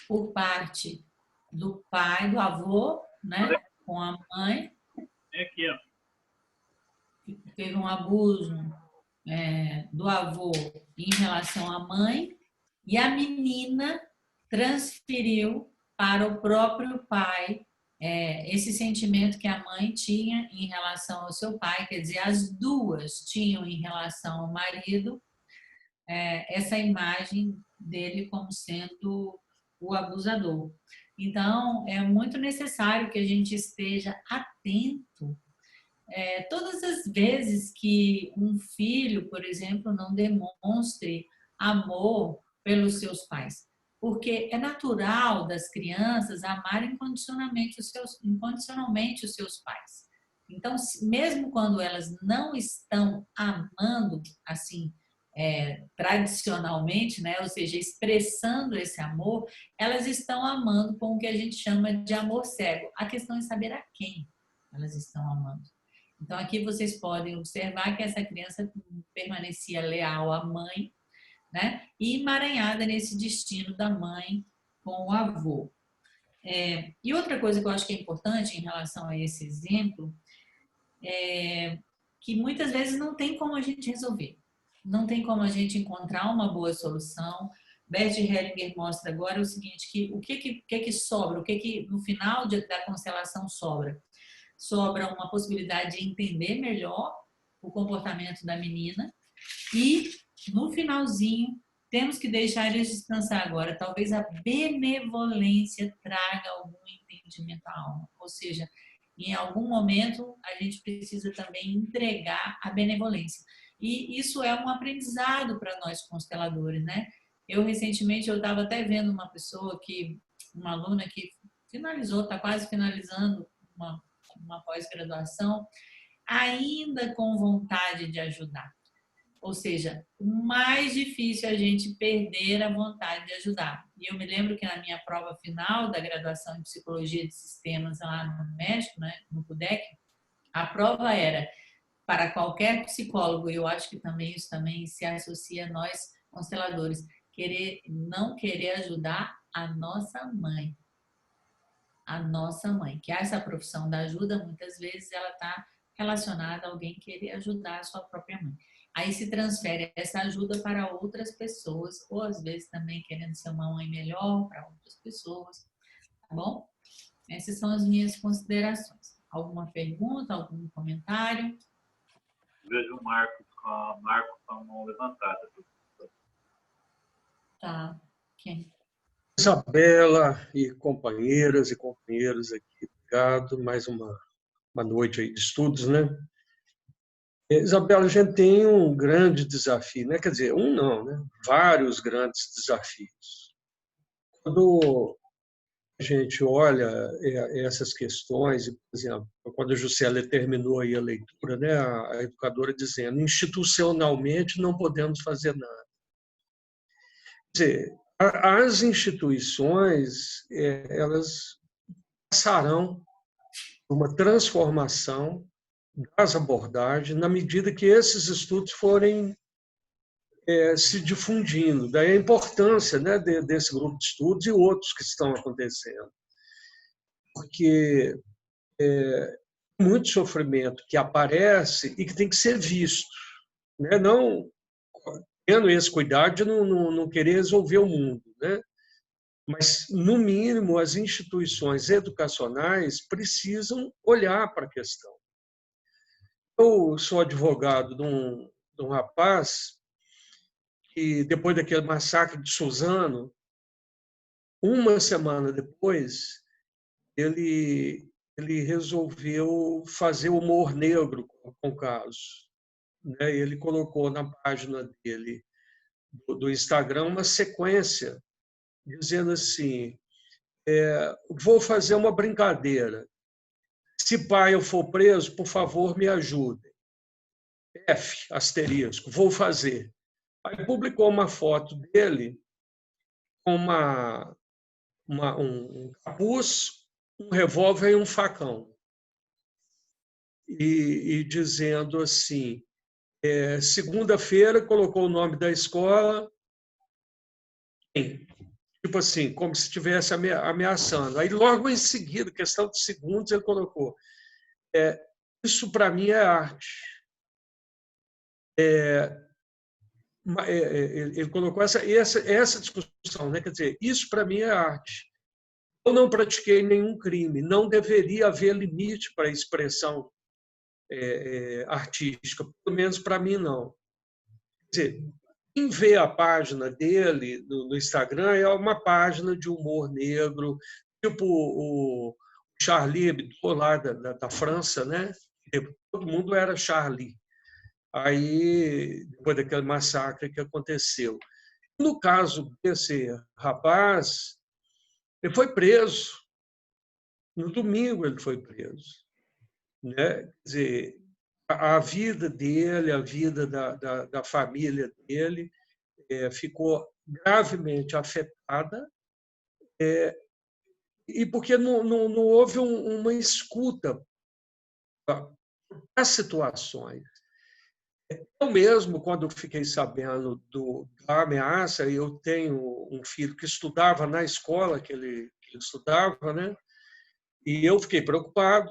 por parte do pai, do avô, né? Com a mãe. Aqui, ó. Teve um abuso do avô em relação à mãe e a menina transferiu para o próprio pai esse sentimento que a mãe tinha em relação ao seu pai, quer dizer, as duas tinham em relação ao marido essa imagem dele como sendo o abusador. Então, é muito necessário que a gente esteja atento todas as vezes que um filho, por exemplo, não demonstre amor pelos seus pais. Porque é natural das crianças amarem incondicionalmente os seus pais. Então, mesmo quando elas não estão amando, assim, tradicionalmente, né? Ou seja, expressando esse amor, elas estão amando com o que a gente chama de amor cego. A questão é saber a quem elas estão amando. Então, aqui vocês podem observar que essa criança permanecia leal à mãe, né? E emaranhada nesse destino da mãe com o avô. E outra coisa que eu acho que é importante em relação a esse exemplo é que muitas vezes não tem como a gente resolver. Não tem como a gente encontrar uma boa solução, Bert Hellinger mostra agora o seguinte, que o que sobra, o que no final da constelação sobra? Sobra uma possibilidade de entender melhor o comportamento da menina e, no finalzinho, temos que deixar eles descansar agora. Talvez a benevolência traga algum entendimento à alma. Ou seja, em algum momento, a gente precisa também entregar a benevolência. E isso é um aprendizado para nós consteladores, né? Recentemente, eu estava até vendo uma aluna que finalizou, está quase finalizando uma pós-graduação, ainda com vontade de ajudar. Ou seja, o mais difícil é a gente perder a vontade de ajudar. E eu me lembro que na minha prova final da graduação em Psicologia de Sistemas lá no México, né, no PUDEC, a prova era para qualquer psicólogo, e eu acho que também isso também se associa a nós, consteladores, não querer ajudar a nossa mãe. A nossa mãe, que essa profissão da ajuda, muitas vezes ela está relacionada a alguém querer ajudar a sua própria mãe. Aí se transfere essa ajuda para outras pessoas, ou às vezes também querendo ser uma mãe melhor para outras pessoas, tá bom? Essas são as minhas considerações. Alguma pergunta, algum comentário? Vejo o Marco com a mão levantada. Tá. Quem? Isabela e companheiras e companheiros aqui, obrigado. Mais uma noite aí de estudos, né? Isabela, a gente tem um grande desafio, né? Quer dizer, um não, né? Vários grandes desafios. Quando a gente olha essas questões, por exemplo, quando a Juscelia terminou aí a leitura, né? A educadora dizendo, institucionalmente não podemos fazer nada. Quer dizer, as instituições, elas passarão por uma transformação das abordagens na medida que esses estudos forem se difundindo. Daí a importância, né, desse grupo de estudos e outros que estão acontecendo. Porque muito sofrimento que aparece e que tem que ser visto, né? Não tendo esse cuidado de não querer resolver o mundo, né? Mas, no mínimo, as instituições educacionais precisam olhar para a questão. Eu sou advogado de um rapaz que, depois daquele massacre de Suzano, uma semana depois, ele resolveu fazer humor negro com o caso. Ele colocou na página dele do Instagram uma sequência dizendo assim, vou fazer uma brincadeira. Se pai eu for preso, por favor, me ajudem. F, asterisco, vou fazer. Aí publicou uma foto dele com um capuz, um revólver e um facão. E dizendo assim, segunda-feira, colocou o nome da escola, tipo assim, como se estivesse ameaçando. Aí, logo em seguida, questão de segundos, ele colocou, isso para mim é arte. Ele colocou essa discussão, né? Quer dizer, isso para mim é arte. Eu não pratiquei nenhum crime, não deveria haver limite para a expressão artística, pelo menos para mim não. Quer dizer, quem vê a página dele no Instagram é uma página de humor negro, tipo o Charlie Hebdo lá da França, né? Todo mundo era Charlie. Aí, depois daquele massacre que aconteceu. No caso desse rapaz, ele foi preso. No domingo ele foi preso. Né? Quer dizer, a vida dele, a vida da família dele ficou gravemente afetada e porque não houve uma escuta das situações. Eu mesmo, quando fiquei sabendo da ameaça, eu tenho um filho que estudava na escola que ele estudava, né? E eu fiquei preocupado.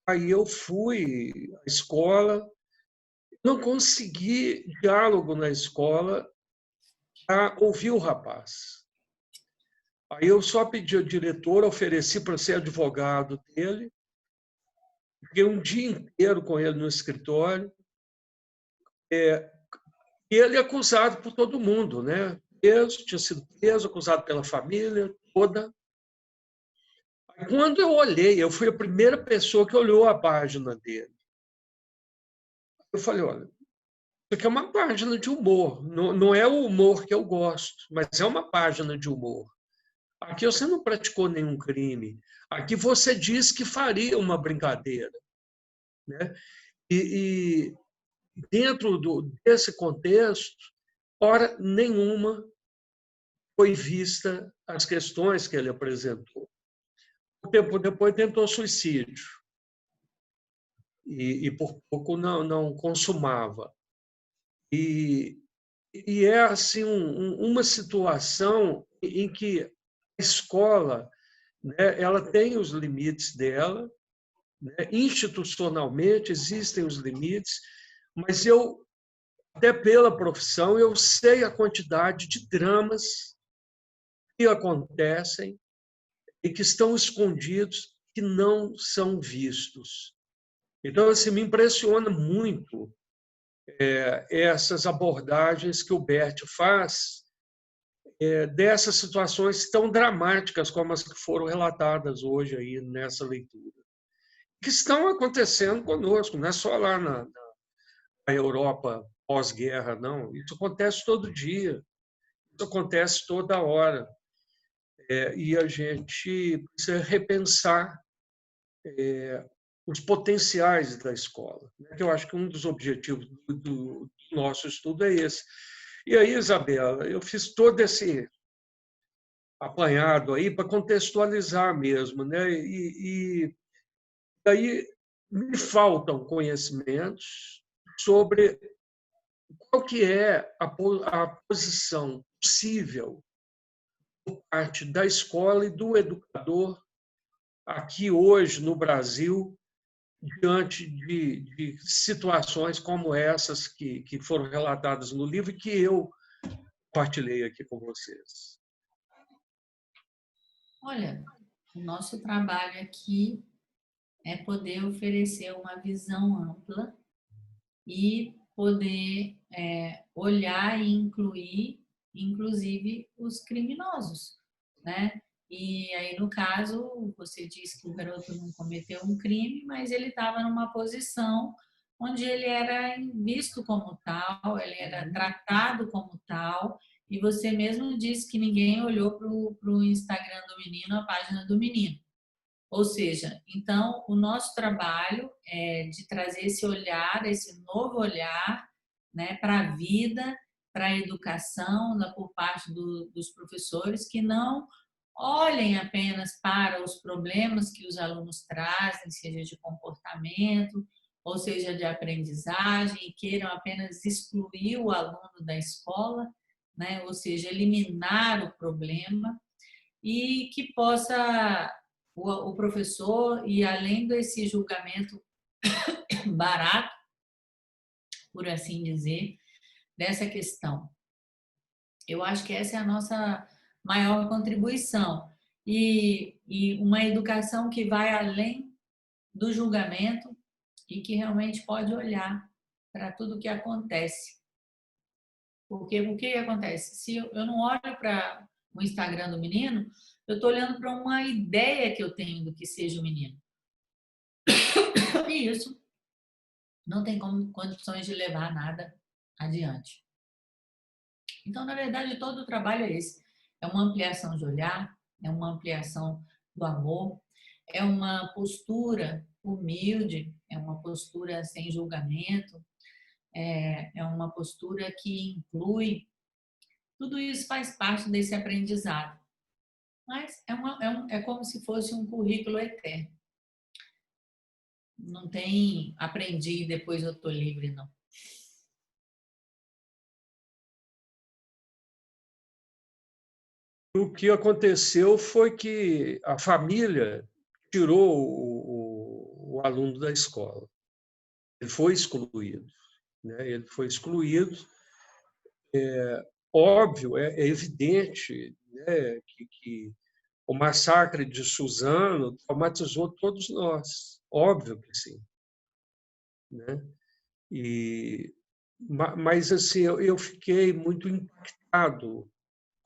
Aí eu fui à escola, não consegui diálogo na escola, para ouvir o rapaz. Aí eu só pedi ao diretor, ofereci para ser advogado dele, fiquei um dia inteiro com ele no escritório. E ele é acusado por todo mundo, né? Preso, tinha sido preso, acusado pela família toda. Quando eu olhei, eu fui a primeira pessoa que olhou a página dele. Eu falei, olha, isso aqui é uma página de humor. Não é o humor que eu gosto, mas é uma página de humor. Aqui você não praticou nenhum crime. Aqui você disse que faria uma brincadeira, né? E dentro desse contexto, hora nenhuma foi vista as questões que ele apresentou. Um tempo depois tentou suicídio e por pouco não consumava. E é assim uma situação em que a escola, né, ela tem os limites dela, né? Institucionalmente existem os limites, mas eu, até pela profissão, eu sei a quantidade de dramas que acontecem e que estão escondidos, que não são vistos. Então, assim, me impressiona muito essas abordagens que o Bert faz dessas situações tão dramáticas como as que foram relatadas hoje aí nessa leitura, que estão acontecendo conosco, não é só lá na Europa pós-guerra, não. Isso acontece todo dia, isso acontece toda hora. E a gente precisa repensar os potenciais da escola, né? Que eu acho que um dos objetivos do nosso estudo é esse. E aí, Isabela, eu fiz todo esse apanhado aí para contextualizar mesmo, né? E aí me faltam conhecimentos sobre qual que é a posição possível por parte da escola e do educador aqui hoje no Brasil, diante de situações como essas que foram relatadas no livro e que eu compartilhei aqui com vocês. Olha, o nosso trabalho aqui é poder oferecer uma visão ampla e poder olhar e incluir, inclusive, os criminosos, né? E aí, no caso, você disse que o garoto não cometeu um crime, mas ele estava numa posição onde ele era visto como tal, ele era tratado como tal, e você mesmo disse que ninguém olhou para o Instagram do menino, a página do menino. Ou seja, então, o nosso trabalho é de trazer esse olhar, esse novo olhar, né, para a vida, para a educação, por parte dos professores, que não olhem apenas para os problemas que os alunos trazem, seja de comportamento, ou seja de aprendizagem, e queiram apenas excluir o aluno da escola, né, ou seja, eliminar o problema, e que possa o professor, e além desse julgamento barato, por assim dizer, dessa questão. Eu acho que essa é a nossa maior contribuição. E uma educação que vai além do julgamento e que realmente pode olhar para tudo o que acontece. Porque o que acontece? Se eu não olho para o Instagram do menino, eu estou olhando para uma ideia que eu tenho do que seja o menino. E isso não tem condições de levar nada adiante. Então, na verdade, todo o trabalho é esse. É uma ampliação de olhar, é uma ampliação do amor, é uma postura humilde, é uma postura sem julgamento, é uma postura que inclui. Tudo isso faz parte desse aprendizado. Mas é como se fosse um currículo eterno. Não tem aprendi e depois eu estou livre, não. O que aconteceu foi que a família tirou o aluno da escola. Ele foi excluído, né? Ele foi excluído óbvio, é evidente, né, que o massacre de Suzano traumatizou todos nós. Óbvio que sim. Né? Mas assim, eu fiquei muito impactado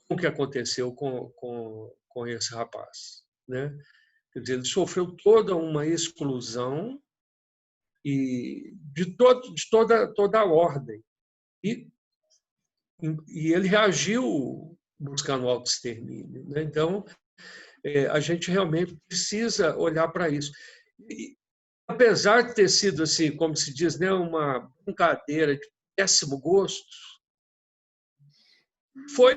com o que aconteceu com esse rapaz. Né? Quer dizer, ele sofreu toda uma exclusão e de toda a ordem. E ele reagiu buscando o autoextermínio. Né? Então, a gente realmente precisa olhar para isso. E, apesar de ter sido, assim, como se diz, né, uma brincadeira de péssimo gosto, foi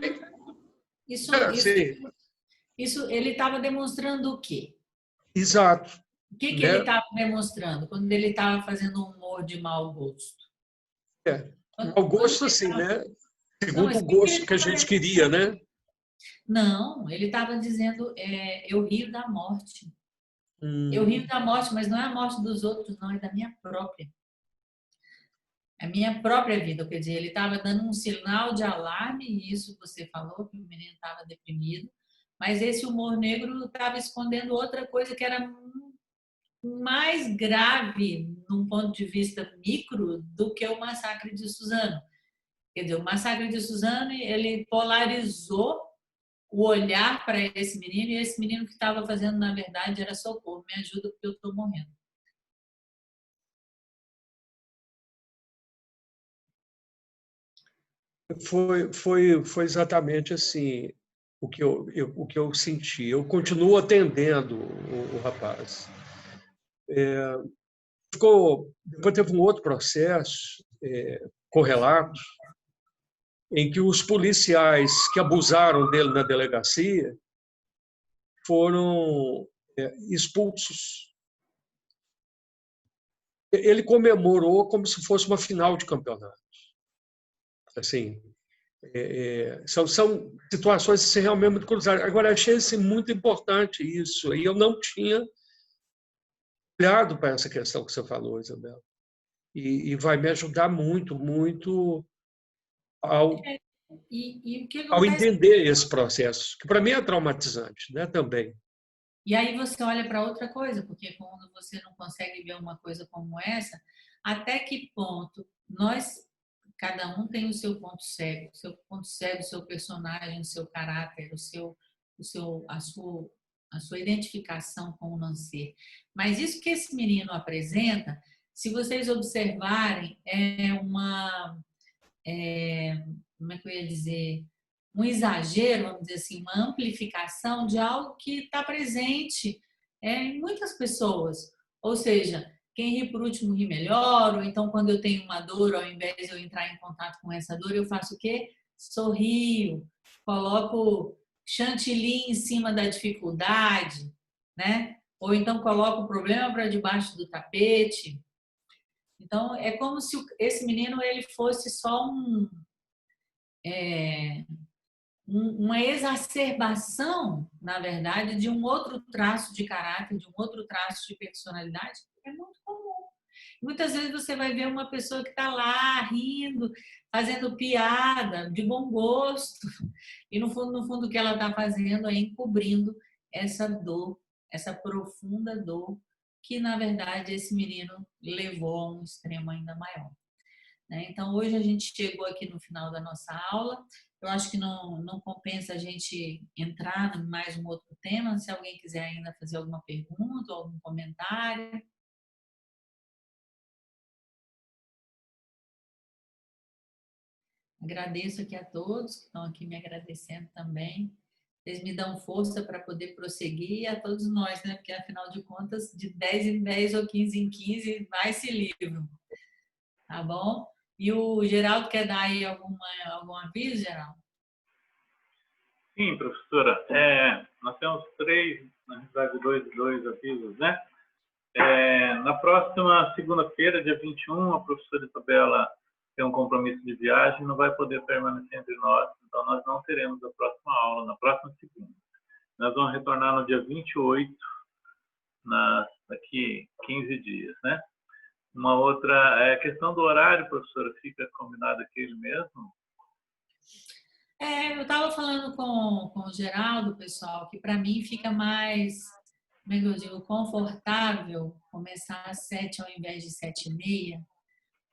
assim, Isso ele estava demonstrando o quê? exato. O que Né? ele estava demonstrando quando ele estava fazendo um humor de mau gosto? Mau gosto, assim, né? Segundo o gosto que a gente queria, né? Não, ele estava dizendo, eu rio da morte. Eu rio da morte, mas não é a morte dos outros, não, é da minha própria. A minha própria vida, quer dizer, ele estava dando um sinal de alarme, e isso você falou, que o menino estava deprimido, mas esse humor negro estava escondendo outra coisa que era mais grave, num ponto de vista micro, do que o massacre de Suzano. Quer dizer, o massacre de Suzano, ele polarizou o olhar para esse menino, e esse menino que estava fazendo, na verdade, era socorro, me ajuda porque eu estou morrendo. Foi exatamente assim o que eu senti. Eu continuo atendendo o rapaz. Depois teve um outro processo correlato em que os policiais que abusaram dele na delegacia foram expulsos. Ele comemorou como se fosse uma final de campeonato. Assim, são situações assim, realmente muito cruzadas. Agora, achei muito importante isso, e eu não tinha olhado para essa questão que você falou, Isabela. E vai me ajudar muito, muito ao E o que ao acontece? entender esse processo, que para mim é traumatizante, né, também. E aí você olha para outra coisa, porque quando você não consegue ver uma coisa como essa, até que ponto cada um tem o seu ponto cego, o seu personagem, o seu caráter, a sua identificação com o não ser. Mas isso que esse menino apresenta, se vocês observarem, como é que eu ia dizer? Um exagero, vamos dizer assim, uma amplificação de algo que está presente em muitas pessoas. Ou seja, quem ri por último ri melhor, ou então quando eu tenho uma dor, ao invés de eu entrar em contato com essa dor, eu faço o quê? Sorrio, coloco chantilly em cima da dificuldade, né? Ou então coloco o problema para debaixo do tapete. Então, é como se esse menino ele fosse só uma exacerbação, na verdade, de um outro traço de caráter, de um outro traço de personalidade, que é muito comum. Muitas vezes você vai ver uma pessoa que está lá rindo, fazendo piada, de bom gosto, e no fundo o que ela está fazendo é encobrindo essa dor, essa profunda dor, que na verdade esse menino levou a um extremo ainda maior. Então, hoje a gente chegou aqui no final da nossa aula. Eu acho que não compensa a gente entrar em mais um outro tema. Se alguém quiser ainda fazer alguma pergunta ou algum comentário. Agradeço aqui a todos que estão aqui me agradecendo também. Vocês me dão força para poder prosseguir, e a todos nós, né? Porque, afinal de contas, de 10 em 10 ou 15 em 15, vai esse livro. Tá bom? E o Geraldo quer dar aí algum aviso, Geraldo? Sim, professora. Nós temos na verdade, dois avisos, né? Na próxima segunda-feira, dia 21, a professora Isabela tem um compromisso de viagem, não vai poder permanecer entre nós, então nós não teremos a próxima aula, na próxima segunda. Nós vamos retornar no dia 28, daqui 15 dias, né? Uma outra questão do horário, professora, fica combinado aquele mesmo? Eu estava falando com o Geraldo, pessoal, que para mim fica mais, como é que eu digo, confortável começar às 7 ao invés de 7h30,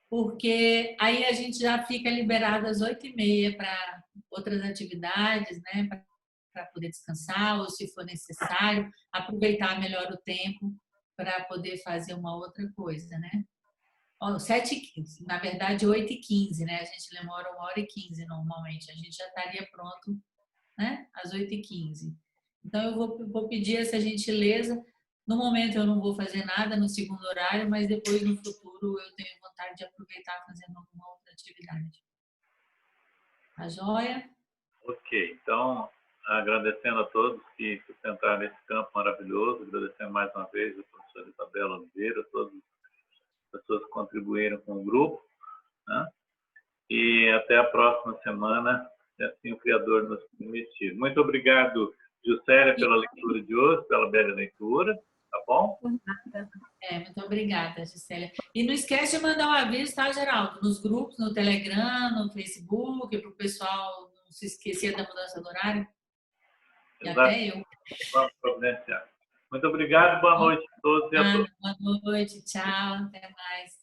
porque aí a gente já fica liberado às 8h30 para outras atividades, né? Para poder descansar, ou se for necessário, aproveitar melhor o tempo para poder fazer uma outra coisa, né? 7h15, na verdade 8h15, né? A gente demora 1h15 normalmente. A gente já estaria pronto, né? Às 8h15. Então eu vou pedir essa gentileza. No momento eu não vou fazer nada no segundo horário, mas depois no futuro eu tenho vontade de aproveitar fazendo alguma outra atividade. Tá joia? Ok, então agradecendo a todos que sustentaram esse campo maravilhoso, agradecendo mais uma vez a professora Isabela Oliveira, todas as pessoas que contribuíram com o grupo, né? E até a próxima semana, se assim o Criador nos permitir. Muito obrigado, Juscelia, pela leitura de hoje, pela bela leitura, tá bom? Muito obrigada, Gisele. E não esquece de mandar um aviso, tá, Geraldo? Nos grupos, no Telegram, no Facebook, para o pessoal não se esquecer da mudança do horário. E Exato. até eu. Vamos providenciar. Muito obrigado, boa noite a todos e a todas. Boa noite, tchau, até mais.